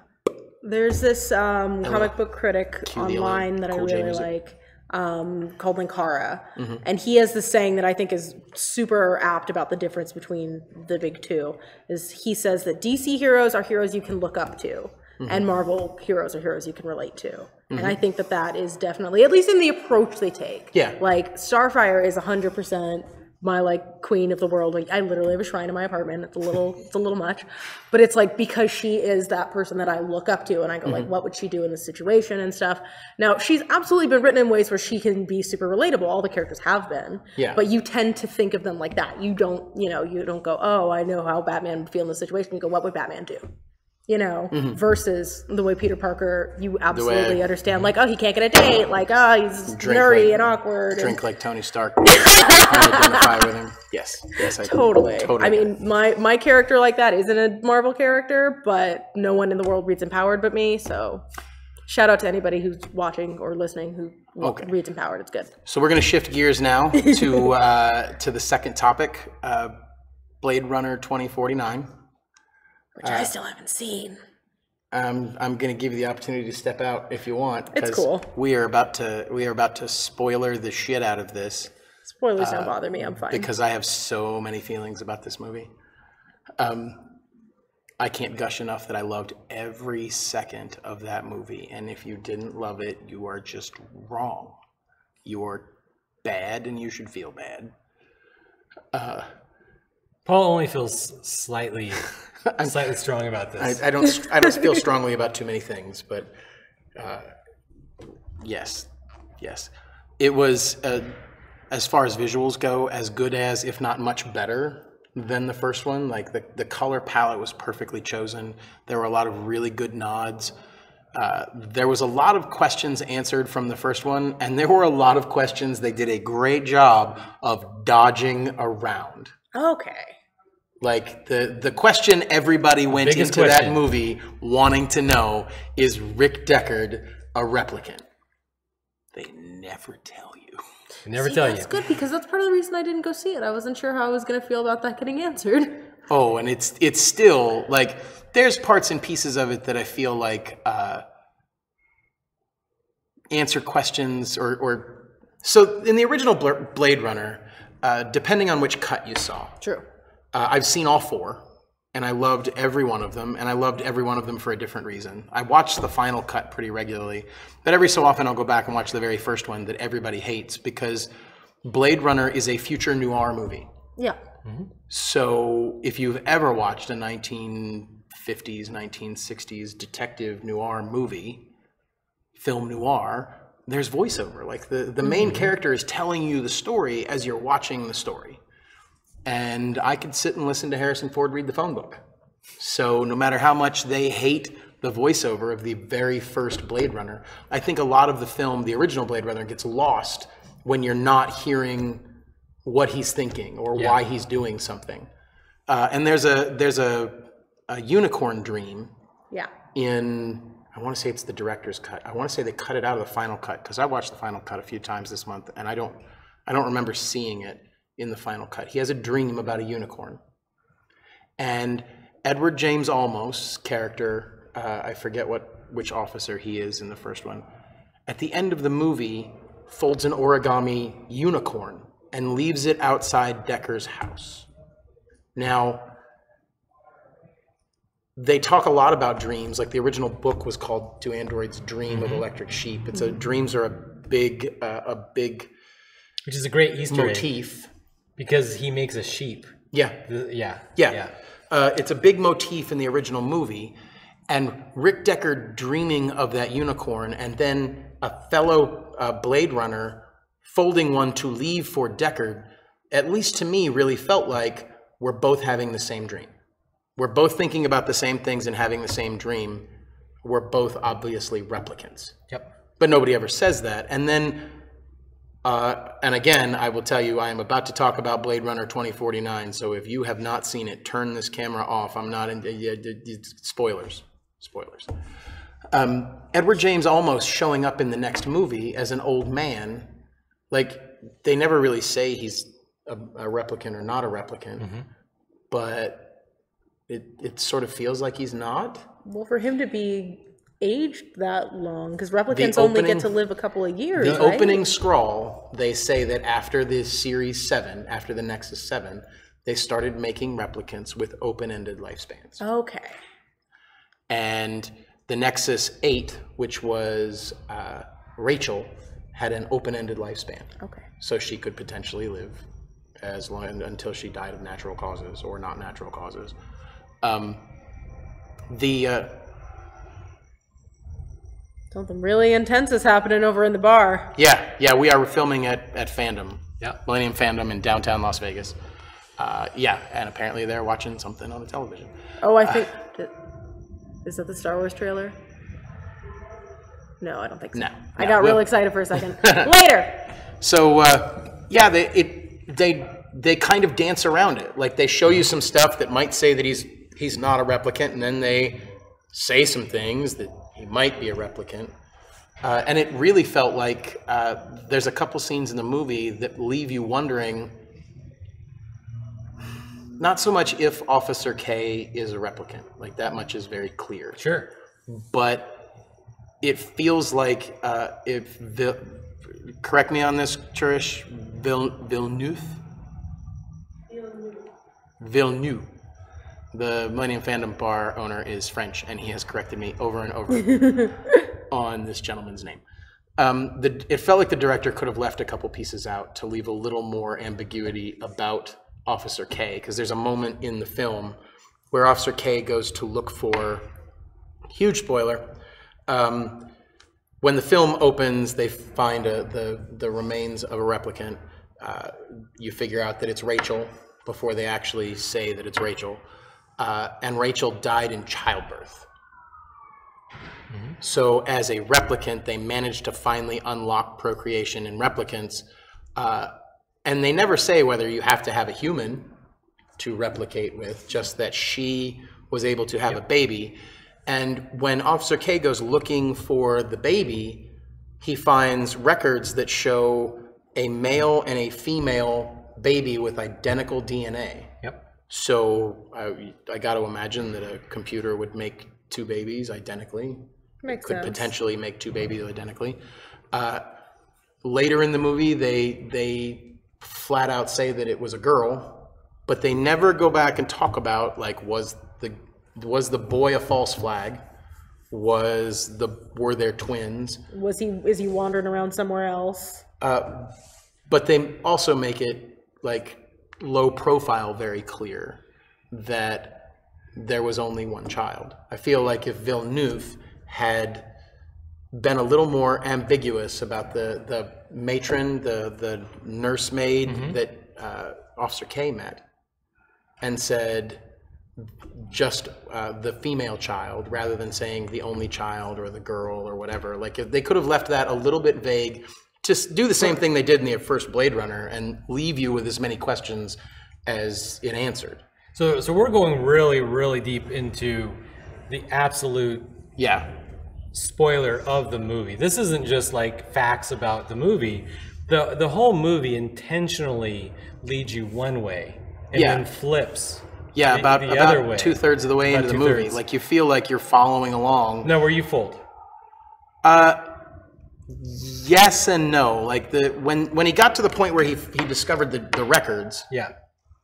There's this comic book critic online that I really like, called Linkara, and he has this saying that I think is super apt about the difference between the big two. Is he says that DC heroes are heroes you can look up to, and Marvel heroes are heroes you can relate to. And I think that is definitely, at least in the approach they take. Yeah. Like, Starfire is 100% my, like, queen of the world. Like, I literally have a shrine in my apartment. It's a little much, but it's like, because she is that person that I look up to, and I go like, what would she do in this situation and stuff. Now, she's absolutely been written in ways where she can be super relatable. All the characters have been, but you tend to think of them like that. You don't go, oh, I know how Batman would feel in this situation. You go, what would Batman do? Versus the way Peter Parker, you absolutely understand, like, oh, he can't get a date, like, oh, he's nerdy and awkward. Drink like Tony Stark. Identify with him. Yes, I totally. I mean, my character like that isn't a Marvel character, but no one in the world reads Empowered but me, so shout out to anybody who's watching or listening who reads Empowered. It's good. So we're going to shift gears now to the second topic, Blade Runner 2049. Which I still haven't seen. I'm going to give you the opportunity to step out if you want. It's cool. We are about to spoiler the shit out of this. Spoilers don't bother me. I'm fine. Because I have so many feelings about this movie. I can't gush enough that I loved every second of that movie. And if you didn't love it, you are just wrong. You are bad, and you should feel bad. Paul only feels slightly strong about this. I don't feel strongly about too many things, but yes. It was, as far as visuals go, as good as, if not much better than the first one. Like, the color palette was perfectly chosen. There were a lot of really good nods. There was a lot of questions answered from the first one, and there were a lot of questions they did a great job of dodging around. Okay. Like, the question everybody went into that movie wanting to know is Rick Deckard a replicant? They never tell you. They never tell you. That's good, because that's part of the reason I didn't go see it. I wasn't sure how I was going to feel about that getting answered. Oh, and it's still, like, there's parts and pieces of it that I feel like answer questions or so in the original Blade Runner, depending on which cut you saw. True. I've seen all 4, and I loved every one of them, and I loved every one of them for a different reason. I watched the final cut pretty regularly, but every so often I'll go back and watch the very first one that everybody hates, because Blade Runner is a future noir movie. Yeah. Mm-hmm. So if you've ever watched a 1950s, 1960s detective noir movie, film noir, there's voiceover. Like the main character is telling you the story as you're watching the story. And I could sit and listen to Harrison Ford read the phone book. So no matter how much they hate the voiceover of the very first Blade Runner, I think a lot of the film, the original Blade Runner, gets lost when you're not hearing what he's thinking or why he's doing something. And there's a unicorn dream in, I want to say it's the director's cut. I want to say they cut it out of the final cut, because I watched the final cut a few times this month, and I don't remember seeing it in the final cut. He has a dream about a unicorn. And Edward James Olmos' character, I forget which officer he is in the first one, at the end of the movie folds an origami unicorn and leaves it outside Decker's house. Now, they talk a lot about dreams. Like the original book was called "Do Androids Dream of Electric Sheep?" It's dreams are a big, which is a great Easter motif. egg, because he makes a sheep. Yeah. It's a big motif in the original movie, and Rick Deckard dreaming of that unicorn, and then a fellow Blade Runner folding one to leave for Deckard, at least to me, really felt like we're both having the same dream. We're both thinking about the same things and having the same dream. We're both obviously replicants. Yep. But nobody ever says that. And then, and again, I will tell you, I am about to talk about Blade Runner 2049. So if you have not seen it, turn this camera off. I'm not in, spoilers. Edward James Olmos showing up in the next movie as an old man. Like, they never really say he's a replicant or not a replicant, but it sort of feels like he's not. Well, for him to be aged that long, because replicants only get to live a couple of years, The opening scroll, they say that after the Series 7, after the Nexus 7, they started making replicants with open-ended lifespans. Okay. And the Nexus 8, which was Rachel, had an open-ended lifespan. Okay. So she could potentially live as long until she died of natural causes or not natural causes. Something really intense is happening over in the bar. Yeah, we are filming at Fandom. Yeah. Millennium Fandom in downtown Las Vegas. And apparently they're watching something on the television. Oh, I think... is that the Star Wars trailer? No, I don't think so. No. I got real excited for a second. Later! So, they kind of dance around it. Like, they show you some stuff that might say that he's not a replicant, and then they say some things that he might be a replicant. And it really felt like there's a couple scenes in the movie that leave you wondering, not so much if Officer K is a replicant. Like, that much is very clear. Sure. But it feels like if correct me on this, Trish, Villeneuve, the Millennium Fandom bar owner, is French, and he has corrected me over and over on this gentleman's name. It felt like the director could have left a couple pieces out to leave a little more ambiguity about Officer K, because there's a moment in the film where Officer K goes to look for, huge spoiler, when the film opens, they find the remains of a replicant. You figure out that it's Rachel before they actually say that it's Rachel. And Rachel died in childbirth. So as a replicant, they managed to finally unlock procreation in replicants. And they never say whether you have to have a human to replicate with, just that she was able to have a baby. And when Officer K goes looking for the baby, he finds records that show a male and a female baby with identical DNA. Yep. So I got to imagine that a computer would make two babies identically. Makes could sense. potentially make two babies identically. Later in the movie, they flat out say that it was a girl, but they never go back and talk about like was the boy a false flag? Were there twins? Is he wandering around somewhere else? But they also make it like low profile, very clear that there was only one child. I feel like if Villeneuve had been a little more ambiguous about the matron, the nursemaid that Officer K met, and said just the female child rather than saying the only child or the girl or whatever. Like if they could have left that a little bit vague, to do the same thing they did in the first Blade Runner and leave you with as many questions as it answered. So we're going really, really deep into the absolute spoiler of the movie. This isn't just like facts about the movie. The whole movie intentionally leads you one way and then flips about other way. 2/3 of the way into the movie. Like you feel like you're following along. No, were you fooled? Yes and no. Like when he got to the point where he discovered the records,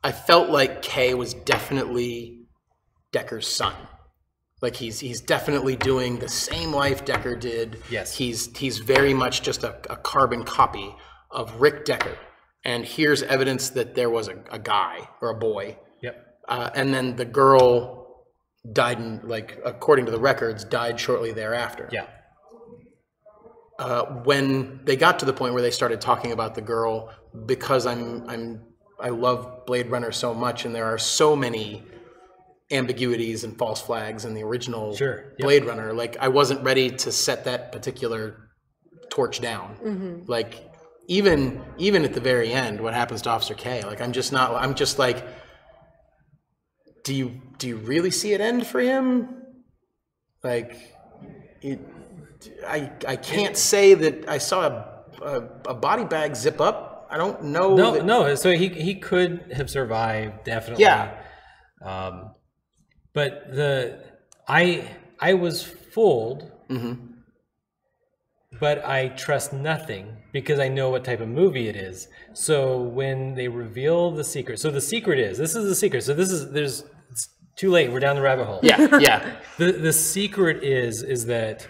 I felt like Kay was definitely Decker's son. Like he's definitely doing the same life Decker did. Yes. He's very much just a carbon copy of Rick Decker. And here's evidence that there was a guy or a boy. Yep. And then the girl died according to the records, died shortly thereafter. Yeah. When they got to the point where they started talking about the girl, because I love Blade Runner so much, and there are so many ambiguities and false flags in the original Blade Runner. Like I wasn't ready to set that particular torch down. Like even at the very end, what happens to Officer K? Like I'm just like, do you really see it end for him? Like I can't say that I saw a body bag zip up. I don't know. No. So he could have survived, definitely. Yeah. But I was fooled, but I trust nothing because I know what type of movie it is. So when they reveal the secret, so the secret is, this is the secret. So it's too late. We're down the rabbit hole. Yeah. The secret is that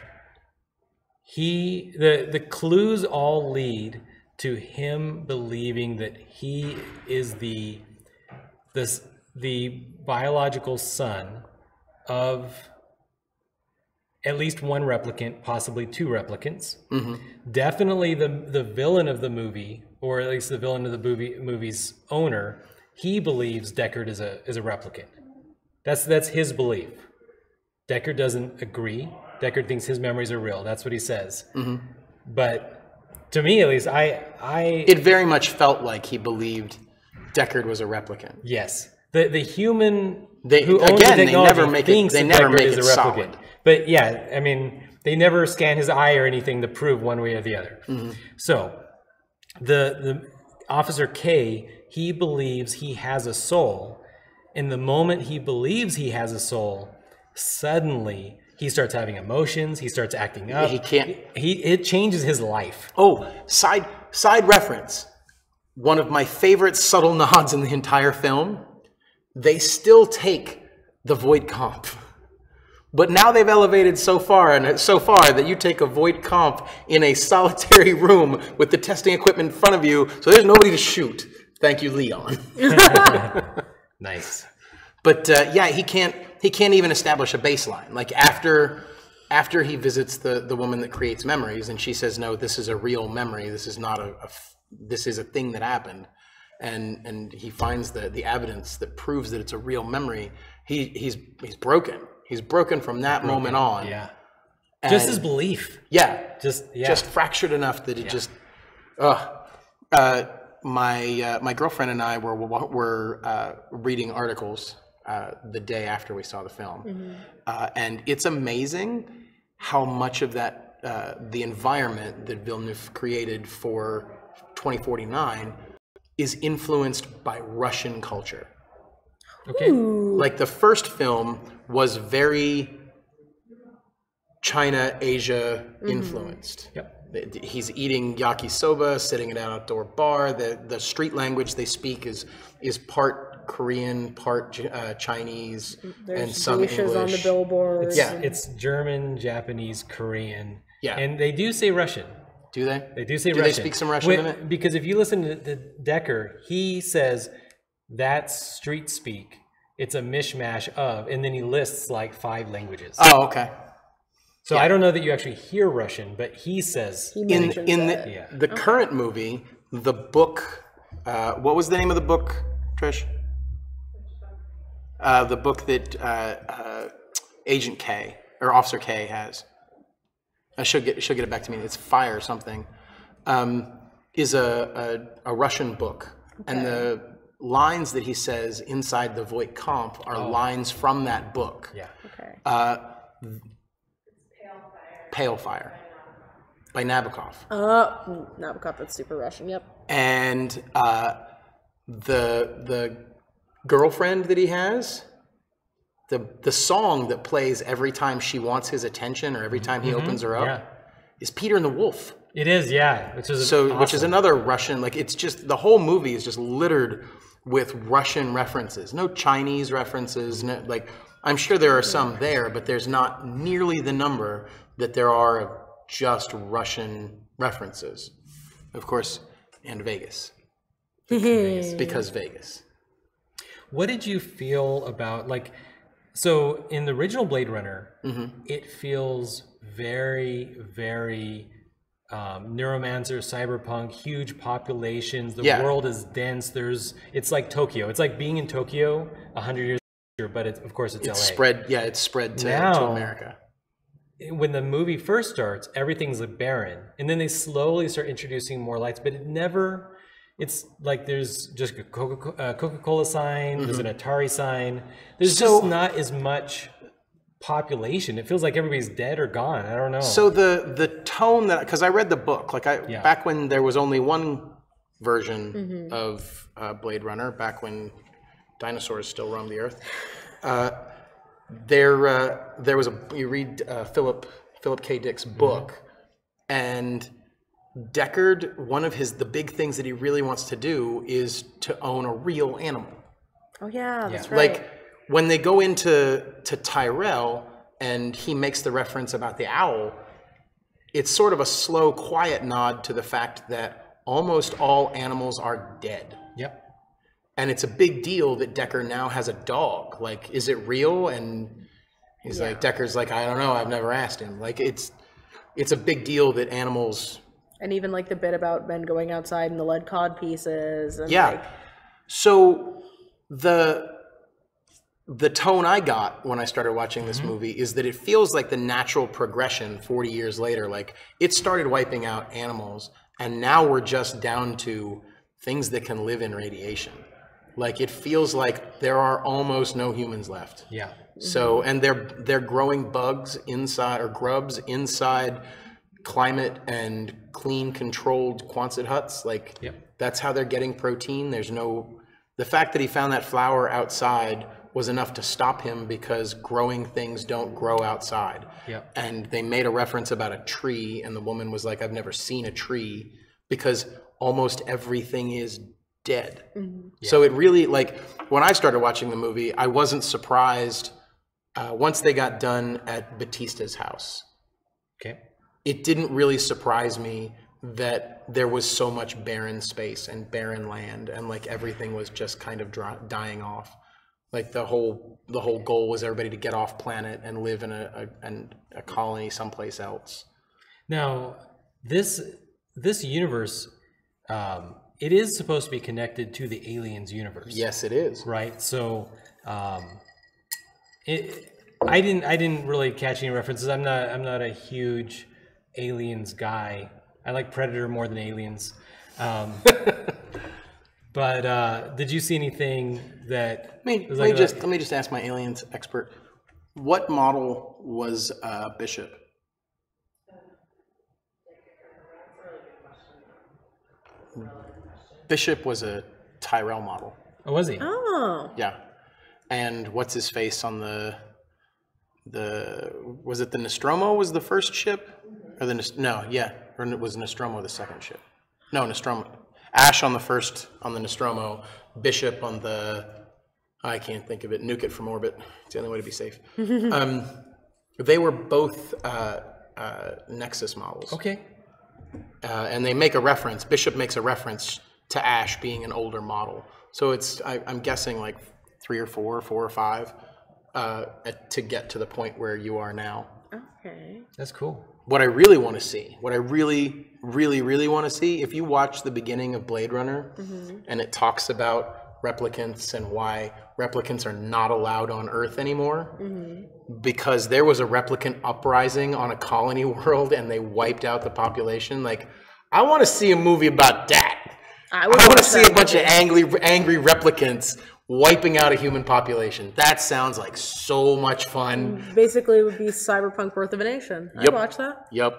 the clues all lead to him believing that he is the biological son of at least one replicant, possibly two replicants. Definitely the villain of the movie, or at least the villain of the movie's owner, he believes Deckard is a replicant. That's his belief. Deckard doesn't agree. Deckard thinks his memories are real. That's what he says. But to me, at least, it very much felt like he believed Deckard was a replicant. Yes, the human who owns the technology they never make it solid. But yeah, I mean, they never scan his eye or anything to prove one way or the other. So the Officer K, he believes he has a soul. And the moment he believes he has a soul, suddenly he starts having emotions. He starts acting up. It changes his life. Oh, side reference. One of my favorite subtle nods in the entire film. They still take the void comp, but now they've elevated so far that you take a void comp in a solitary room with the testing equipment in front of you, so there's nobody to shoot. Thank you, Leon. Nice. But yeah, he can't even establish a baseline. Like after he visits the woman that creates memories, and she says, "No, this is a real memory. This is not this is a thing that happened." And he finds the evidence that proves that it's a real memory. He's broken. He's broken from that moment on. Yeah. Just his belief. Yeah. Just fractured enough that it just. My girlfriend and I were reading articles the day after we saw the film, and it's amazing how much of that the environment that Villeneuve created for 2049 is influenced by Russian culture. Okay. Like the first film was very China, Asia influenced. Yep. He's eating yakisoba, sitting at an outdoor bar. The street language they speak is part Korean, part Chinese, There's and some geishas English. on the billboards. Yeah. It's German, Japanese, Korean. Yeah. And they do say Russian. Do they? They do say Do Russian. they speak some Russian in it? Because if you listen to Decker, he says that's street speak. It's a mishmash of, and then he lists like 5 languages. Oh, okay. So I don't know that you actually hear Russian, but he says He In mentions it. yeah. the current movie, the book, what was the name of the book, Trish? The book that Agent K or Officer K has. She'll get it back to me. It's Fire something. Is a Russian book, and the lines that he says inside the Voight Comp are lines from that book. Yeah. Okay. Pale Fire by Nabokov. Nabokov, that's super Russian. Yep. And the girlfriend that he has, the song that plays every time she wants his attention or every time he opens her up is Peter and the Wolf. It is, yeah. Which is Which is another Russian, like it's just, the whole movie is just littered with Russian references. No Chinese references, no, like I'm sure there are some there, but there's not nearly the number that there are of just Russian references. Of course, and Vegas. Because Vegas. What did you feel about, like, so in the original Blade Runner, it feels very, very neuromancer, cyberpunk, huge populations. The world is dense. It's like Tokyo. It's like being in Tokyo 100 years later, but of course it's LA. It's spread to America. When the movie first starts, everything's barren, and then they slowly start introducing more lights, but it never. It's like there's just a Coca-Cola sign, there's an Atari sign. There's just not as much population. It feels like everybody's dead or gone. I don't know. So the tone that, because I read the book, like back when there was only one version of Blade Runner, back when dinosaurs still roamed the earth, there was you read Philip K. Dick's book, and Deckard, one of the big things that he really wants to do is to own a real animal. Oh yeah, that's right. Like when they go into Tyrell and he makes the reference about the owl, it's sort of a slow, quiet nod to the fact that almost all animals are dead. Yep. And it's a big deal that Deckard now has a dog. Like, is it real? And he's like, Decker's like, I don't know. I've never asked him. Like, it's a big deal that animals. And even like the bit about Ben going outside and the lead cod pieces. And Yeah. So the tone I got when I started watching this movie is that it feels like the natural progression 40 years later. Like, it started wiping out animals, and now we're just down to things that can live in radiation. Like, it feels like there are almost no humans left. Yeah. So, and they're growing bugs inside, or grubs inside climate and clean, controlled Quonset huts. Like, that's how they're getting protein. The fact that he found that flower outside was enough to stop him, because growing things don't grow outside. Yep. And they made a reference about a tree, and the woman was like, I've never seen a tree, because almost everything is dead. So it really, like, when I started watching the movie, I wasn't surprised once they got done at Batista's house. Okay. It didn't really surprise me that there was so much barren space and barren land, and like everything was just kind of dying off. Like the whole goal was everybody to get off planet and live in a colony someplace else. Now, this universe, it is supposed to be connected to the Aliens universe. Yes, it is. Right. So, I didn't really catch any references. I'm not a huge Aliens guy. I like Predator more than Aliens. But did you see anything that? Let me just ask my aliens expert. What model was Bishop? Bishop was a Tyrell model. Oh, was he? Oh. Yeah. And what's his face on the was it the Nostromo was the first ship? Or or was Nostromo the second ship? No, Nostromo. Ash on the Nostromo, Bishop on the, I can't think of it, Nuke It from orbit. It's the only way to be safe. They were both Nexus models. Okay. And they make a reference, Bishop makes a reference to Ash being an older model. So it's, I'm guessing like 4 or 5 to get to the point where you are now. Okay. That's cool. What I really want to see, what I really, really, really want to see, if you watch the beginning of Blade Runner and it talks about replicants and why replicants are not allowed on Earth anymore because there was a replicant uprising on a colony world and they wiped out the population. Like, I want to see a movie about that. I want to see a bunch of angry replicants wiping out a human population. That sounds like so much fun. Basically, it would be Cyberpunk Birth of a Nation. I'd watch that. Yep.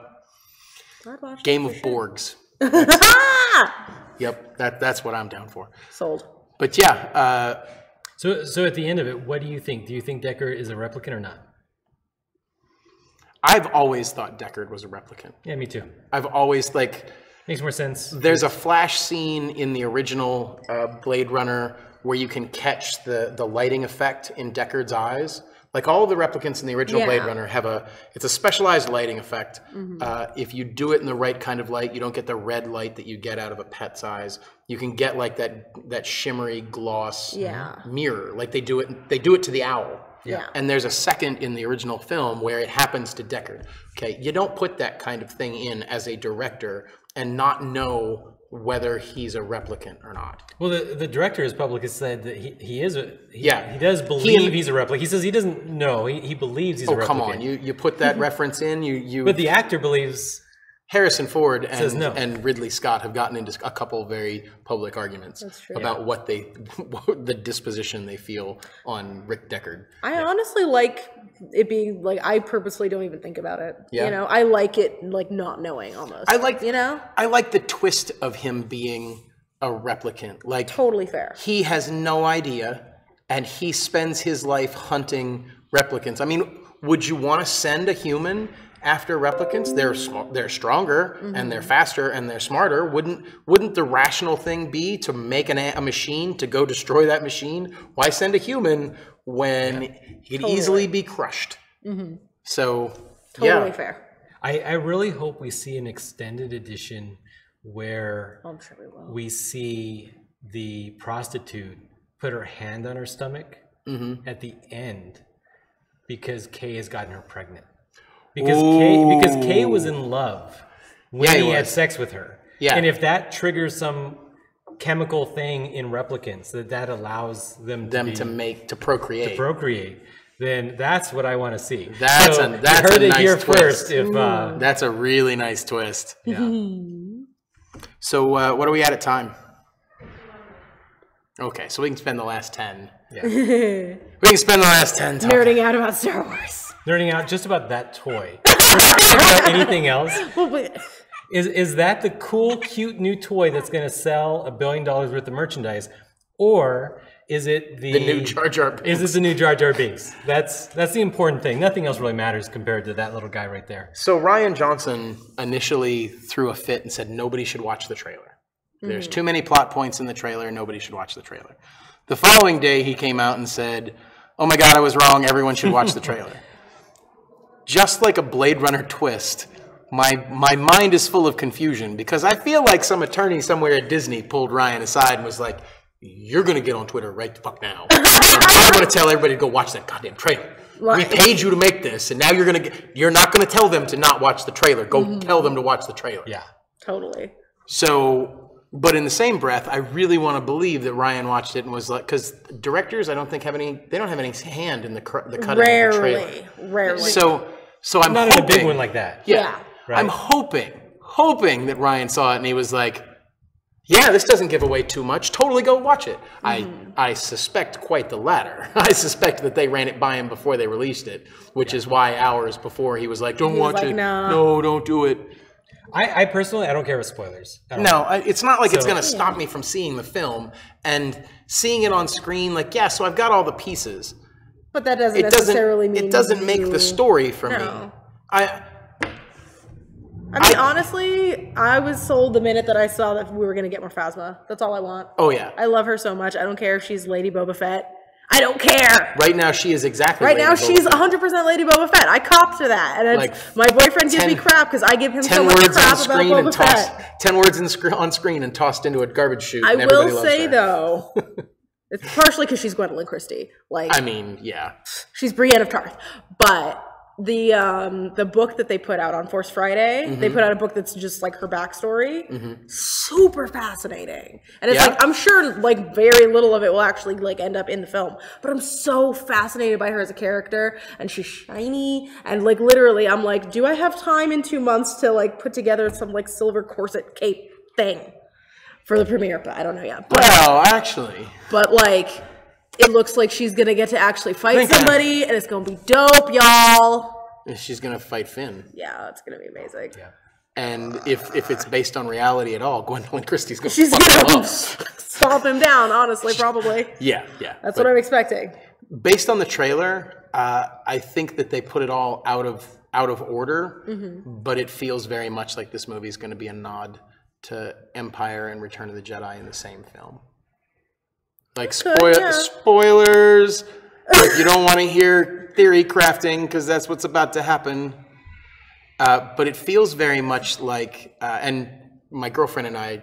I'd watch Game of Borgs. Yep. That's what I'm down for. Sold. But yeah. So at the end of it, what do you think? Do you think Deckard is a replicant or not? I've always thought Deckard was a replicant. Yeah, me too. I've always, makes more sense. There's a flash scene in the original Blade Runner where you can catch the lighting effect in Deckard's eyes. Like all of the replicants in the original Blade Runner have it's a specialized lighting effect. If you do it in the right kind of light, you don't get the red light that you get out of a pet's eyes. You can get like that shimmery gloss mirror. Like they do it to the owl. Yeah. And there's a second in the original film where it happens to Deckard. Okay, you don't put that kind of thing in as a director and not know whether he's a replicant or not. Well, the director has publicly said that he is he does believe he's a replicant. He says he doesn't know. He believes he's a replicant. Oh, come on. You put that reference in. But the actor believes... Harrison Ford and Ridley Scott have gotten into a couple very public arguments about what the disposition they feel on Rick Deckard. I honestly like it being like, I purposely don't even think about it. Yeah. You know, I like it like not knowing almost. I like the twist of him being a replicant. Like, totally fair. He has no idea and he spends his life hunting replicants. I mean, would you want to send a human after replicants? They're stronger and they're faster and they're smarter. Wouldn't the rational thing be to make a machine to go destroy that machine? Why send a human when he could easily be crushed? So totally fair. I really hope we see an extended edition where I'm sure we will. We see the prostitute put her hand on her stomach at the end because Kay has gotten her pregnant. Because Kay was in love when he had sex with her. Yeah. And if that triggers some chemical thing in replicants that allows them to procreate, then that's what I want to see. That's a nice twist. That's a really nice twist. Yeah. So what are we at time? Okay, so we can spend the last 10. Yeah. We can spend the last 10 talking. Nerding out about Star Wars. Nerding out just about that toy. About anything else? Is that the cool, cute new toy that's going to sell $1 billion worth of merchandise, or is it the new Jar Jar Binks? Is it the new Jar Jar Binks? That's the important thing. Nothing else really matters compared to that little guy right there. So Rian Johnson initially threw a fit and said nobody should watch the trailer. There's too many plot points in the trailer. Nobody should watch the trailer. The following day, he came out and said, "Oh my God, I was wrong. Everyone should watch the trailer." Just like a Blade Runner twist, my mind is full of confusion because I feel like some attorney somewhere at Disney pulled Ryan aside and was like, "You're going to get on Twitter right the fuck now. I'm going to tell everybody to go watch that goddamn trailer. We paid you to make this, and now you're not going to tell them to not watch the trailer. Go tell them to watch the trailer." Yeah, totally. So, but in the same breath, I really want to believe that Ryan watched it and was like, because directors, I don't think they don't have any hand in the cutting of the trailer. Rarely. So I'm not hoping, in a big one like that. Yeah. Right. I'm hoping that Ryan saw it and he was like, "Yeah, this doesn't give away too much. Totally go watch it." I suspect quite the latter. I suspect that they ran it by him before they released it, which is why hours before he was like, "Don't watch it. No, don't do it." I personally, I don't care with spoilers. No, it's not like it's So- going to stop me from seeing the film and seeing it on screen. Like, yeah, so I've got all the pieces. But that doesn't It necessarily mean it doesn't make the story for me. No. I mean, honestly, I was sold the minute that I saw that we were going to get more Phasma. That's all I want. Oh yeah. I love her so much. I don't care if she's Lady Boba Fett. I don't care. Right now, she is exactly. Right Lady now, Boba she's Fett. 100% Lady Boba Fett. I copped to that. And it's, Like, my boyfriend gives 10 me crap because I give him so 10 much words on crap about screen and Boba tossed. Fett. 10 words on screen and tossed into a garbage chute. I and everybody will loves say, her. though, it's partially because she's Gwendolyn Christie. Like, I mean, yeah. she's Brienne of Tarth. But the book that they put out on Force Friday, they put out a book that's just like her backstory. Super fascinating. And it's Yeah. like, I'm sure like very little of it will actually like end up in the film, but I'm so fascinated by her as a character, and she's shiny, and like literally I'm like, do I have time in 2 months to like put together some like silver corset cape thing for the premiere? But I don't know yet. Well, actually, But like, it looks like she's gonna get to actually fight Think- somebody, and it's gonna be dope, y'all. she's gonna fight Finn. Yeah, it's gonna be amazing. Yeah. And if it's based on reality at all, Gwendolyn Christie's gonna She's fuck him gonna up. stomp him down, honestly, probably. Yeah, yeah. That's But what I'm expecting. based on the trailer, I think that they put it all out of order, but it feels very much like this movie is going to be a nod to Empire and Return of the Jedi in the same film. Like yeah. spoilers. If you don't want to hear theory crafting, because that's what's about to happen. But it feels very much like, and my girlfriend and I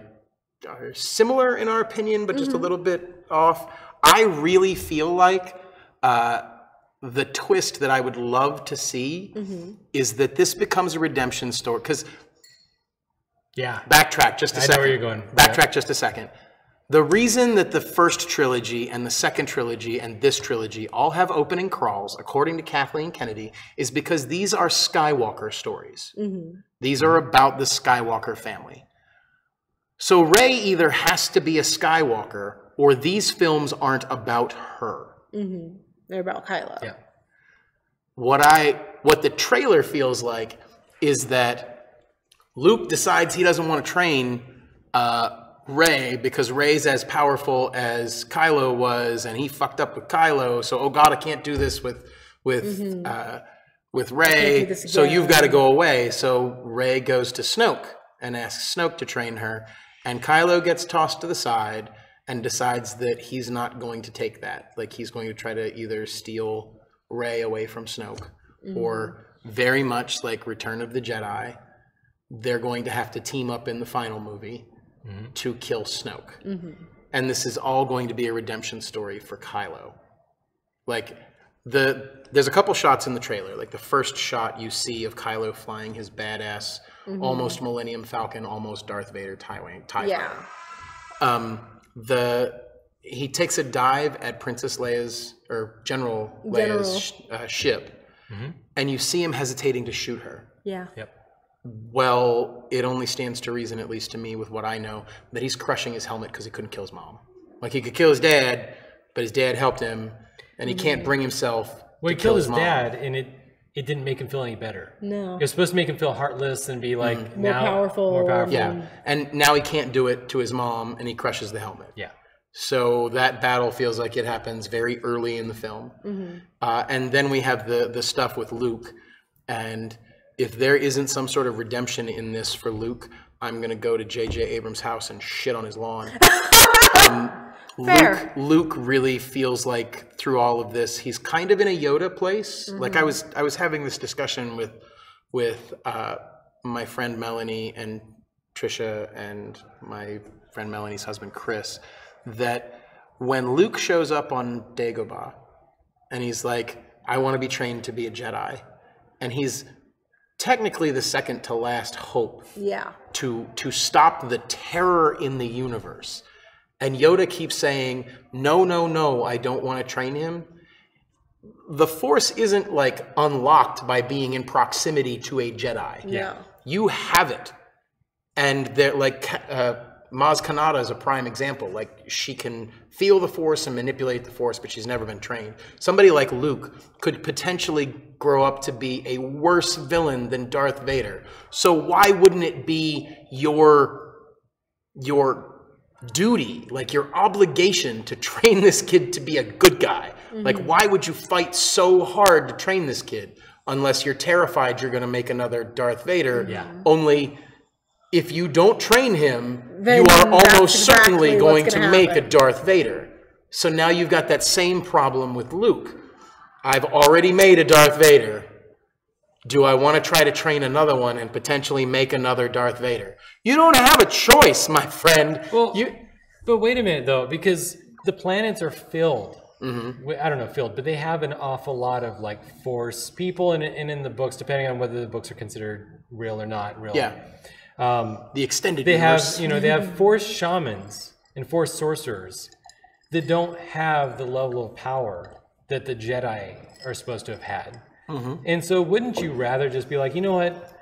are similar in our opinion, but just a little bit off. I really feel like the twist that I would love to see is that this becomes a redemption story. Because Yeah. backtrack just a I know second. where you're going. Backtrack just a second. The reason that the first trilogy and the second trilogy and this trilogy all have opening crawls, according to Kathleen Kennedy, is because these are Skywalker stories. These are about the Skywalker family. So Rey either has to be a Skywalker or these films aren't about her. They're about Kylo. Yeah. What the trailer feels like is that Luke decides he doesn't want to train Rey because Rey's as powerful as Kylo was, and he fucked up with Kylo. So, oh God, I can't do this with Rey. this So again. you've got to go away. So Rey goes to Snoke and asks Snoke to train her, and Kylo gets tossed to the side and decides that he's not going to take that. Like he's going to try to either steal Rey away from Snoke, or very much like Return of the Jedi, they're going to have to team up in the final movie to kill Snoke. And this is all going to be a redemption story for Kylo. Like, there's a couple shots in the trailer. Like, the first shot you see of Kylo flying his badass, almost Millennium Falcon, almost Darth Vader TIE Yeah. fighter. He takes a dive at Princess Leia's, or General Leia's ship, and you see him hesitating to shoot her. Yeah. Yep. Well, it only stands to reason, at least to me, with what I know, that he's crushing his helmet because he couldn't kill his mom. Like, he could kill his dad, but his dad helped him, and he can't bring himself Well, he to kill killed his his mom. dad, and it didn't make him feel any better. No. It was supposed to make him feel heartless and be like More powerful. More powerful. Yeah, and now he can't do it to his mom, and he crushes the helmet. Yeah. So that battle feels like it happens very early in the film. And then we have the stuff with Luke. And if there isn't some sort of redemption in this for Luke, I'm going to go to J.J. Abrams' house and shit on his lawn. Fair. Luke really feels like through all of this, he's kind of in a Yoda place. Like I was having this discussion with my friend Melanie and Trisha and my friend Melanie's husband Chris, that when Luke shows up on Dagobah and he's like, I want to be trained to be a Jedi, and he's technically the second to last hope Yeah. to stop the terror in the universe. And Yoda keeps saying, no, I don't want to train him. The Force isn't like unlocked by being in proximity to a Jedi. Yeah. You have it. And they're like, Maz Kanata is a prime example. Like, she can feel the Force and manipulate the Force, but she's never been trained. Somebody like Luke could potentially grow up to be a worse villain than Darth Vader. So why wouldn't it be your duty, like your obligation, to train this kid to be a good guy? Like, why would you fight so hard to train this kid unless you're terrified you're going to make another Darth Vader? Only if you don't train him, Then you are that's almost certainly exactly going what's to gonna make a happen. Darth Vader. So now you've got that same problem with Luke. I've already made a Darth Vader. Do I want to try to train another one and potentially make another Darth Vader? You don't have a choice, my friend. Well, but wait a minute though, because the planets are filled. I don't know, filled, but they have an awful lot of like Force people, and in the books, depending on whether the books are considered real or not real. Yeah. The extended They universe. have, you know, they have Force shamans and Force sorcerers that don't have the level of power that the Jedi are supposed to have had. And so wouldn't you rather just be like, you know what?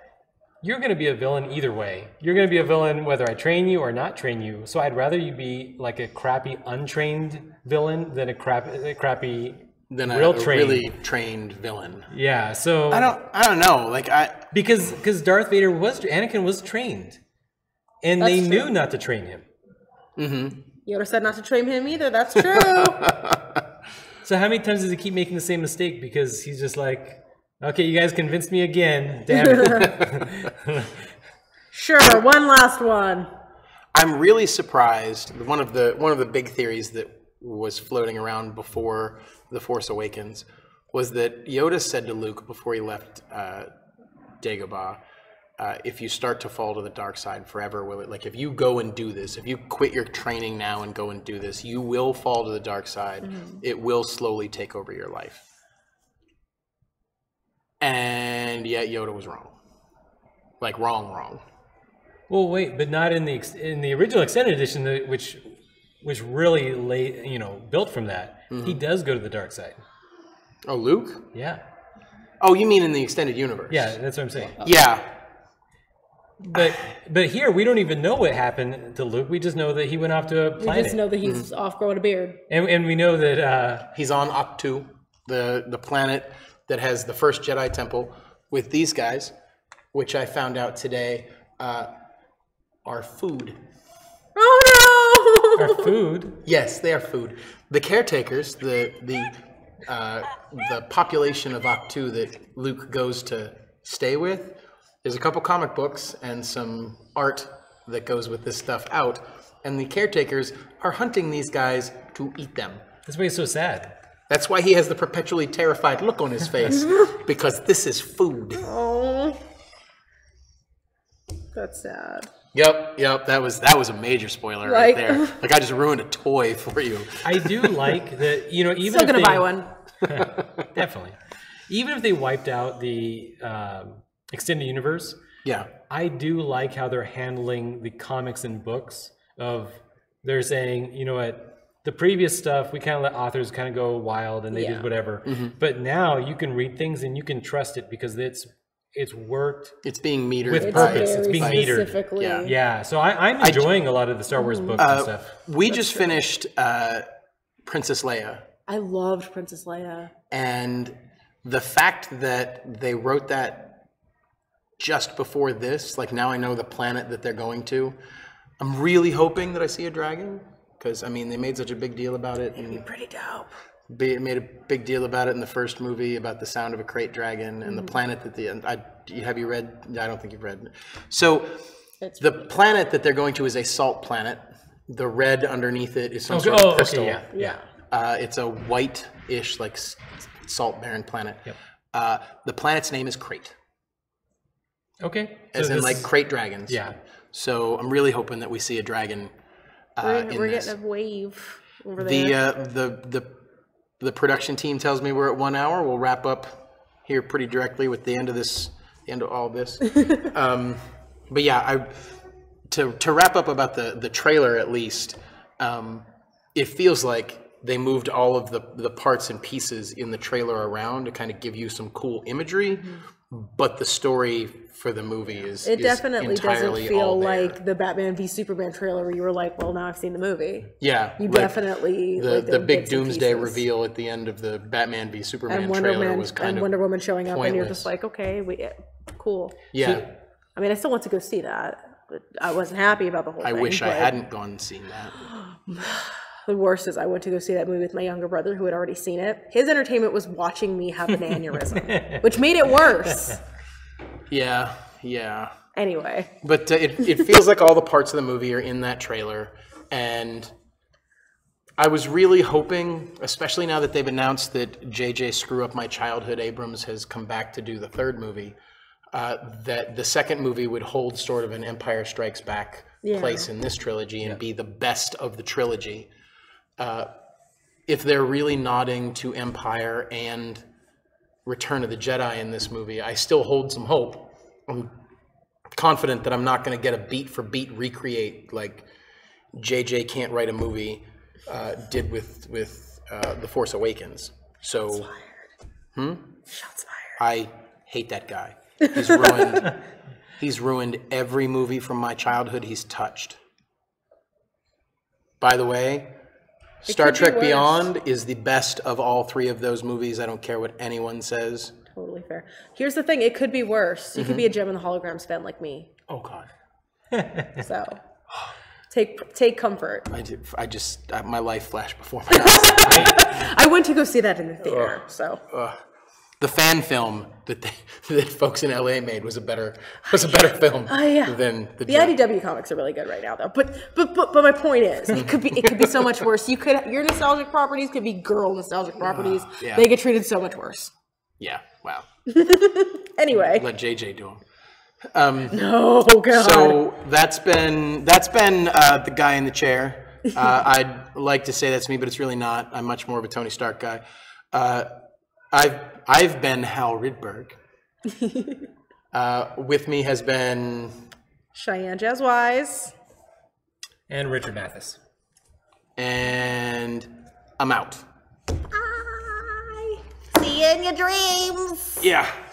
You're going to be a villain either way. You're going to be a villain whether I train you or not train you. So I'd rather you be like a crappy untrained villain than a crappy than really trained villain. Yeah, so I don't know. Like, because Darth Vader Anakin was trained, and That's they true. knew not to train him. Yoda said not to train him either. That's true. So how many times does he keep making the same mistake? Because he's just like, okay, you guys convinced me again. Damn it. Sure, one last one. I'm really surprised. One of the big theories that was floating around before The Force Awakens was that Yoda said to Luke before he left Dagobah, if you start to fall to the dark side forever, will it, like, if you go and do this, if you quit your training now and go and do this, you will fall to the dark side. It will slowly take over your life. And yet Yoda was wrong. Like, wrong. Well, wait, but not in the original extended edition, which really built from that. He does go to the dark side. Oh, Luke? Yeah. Oh, you mean in the extended universe? Yeah, that's what I'm saying. Yeah. But here we don't even know what happened to Luke. We just know that he went off to a We planet, just know that he's off growing a beard. and we know that He's on Ahch-To, the planet that has the first Jedi Temple, with these guys, which I found out today are food. Oh no! our food. Yes, they are food. The caretakers, the population of Ahch-To that Luke goes to stay with, there's a couple comic books and some art that goes with this stuff out, and the caretakers are hunting these guys to eat them. That's why he's so sad. That's why he has the perpetually terrified look on his face, because this is food. Oh, that's sad. Yep, that was a major spoiler right Like- there. Like, I just ruined a toy for you. I do like that. You know, even Still if gonna they, buy one. Definitely. Even if they wiped out the extended universe, Yeah. I do like how they're handling the comics and books. They're saying, you know what, the previous stuff, we kind of let authors kind of go wild and they did whatever. But now you can read things and you can trust it because it's worked It's being metered with It's purpose. It's very being metered. specifically. Yeah. Yeah, so I'm enjoying a lot of the Star Wars books and stuff. We just finished Princess Leia, I loved Princess Leia. and the fact that they wrote that just before this, like, now I know the planet that they're going to. I'm really hoping that I see a dragon, because, I mean, they made such a big deal about it. And Pretty dope. made a big deal about it in the first movie about the sound of a crate dragon and the planet that have you read? I don't think you've read. So the planet that they're going to is a salt planet. The red underneath it is some sort of crystal. Okay, yeah. It's a white-ish, like, salt barren planet. Yep. The planet's name is Crate, Okay. as So in this like is- crate dragons. Yeah. So I'm really hoping that we see a dragon in We're this. getting a wave over there. The production team tells me we're at 1 hour. We'll wrap up here pretty directly with the end of all this. But yeah, to wrap up about the trailer at least, it feels like they moved all of the parts and pieces in the trailer around to kind of give you some cool imagery. but the story for the movie is definitely doesn't entirely feel all there. like the Batman v Superman trailer where you were like, well, now I've seen the movie. Yeah, You like definitely the big bits and doomsday pieces. reveal at the end of the Batman v Superman and trailer was kind of Wonder Woman showing up, and you're pointless. just like, okay, cool. Yeah, I mean, I still want to go see that, but I wasn't happy about the whole I thing. wish I but hadn't gone and seen that. The worst is I went to go see that movie with my younger brother who had already seen it. His entertainment was watching me have an aneurysm, which made it worse. Yeah. Anyway. But it feels like all the parts of the movie are in that trailer, and I was really hoping, especially now that they've announced that J.J. Screw Up My Childhood Abrams has come back to do the third movie, that the second movie would hold sort of an Empire Strikes Back place in this trilogy and be the best of the trilogy. If they're really nodding to Empire and Return of the Jedi in this movie, I still hold some hope. I'm confident that I'm not going to get a beat for beat recreate like JJ Can't Write a Movie did with The Force Awakens. So, Shots fired. I hate that guy. He's ruined every movie from my childhood he's touched. By the way, Star could be Trek worse. Beyond is the best of all three of those movies. I don't care what anyone says. Totally fair. Here's the thing. It could be worse. You could be a Gem and the Holograms fan like me. Oh, God. So take comfort. I just my life flashed before my eyes. I went to go see that in the theater. So The fan film that folks in LA made was a better film than the IDW comics are really good right now, though. But my point is, it could be so much worse. Your nostalgic properties could be girl nostalgic properties. Yeah. They get treated so much worse. Yeah, wow. Anyway, Let JJ do them. no God. So that's been the guy in the chair. I'd like to say that's me, but it's really not. I'm much more of a Tony Stark guy. I've been Hal Rydberg. With me has been Cheyenne Jaz Wise. And Richard Mathis. and I'm out. Bye. See you in your dreams. Yeah.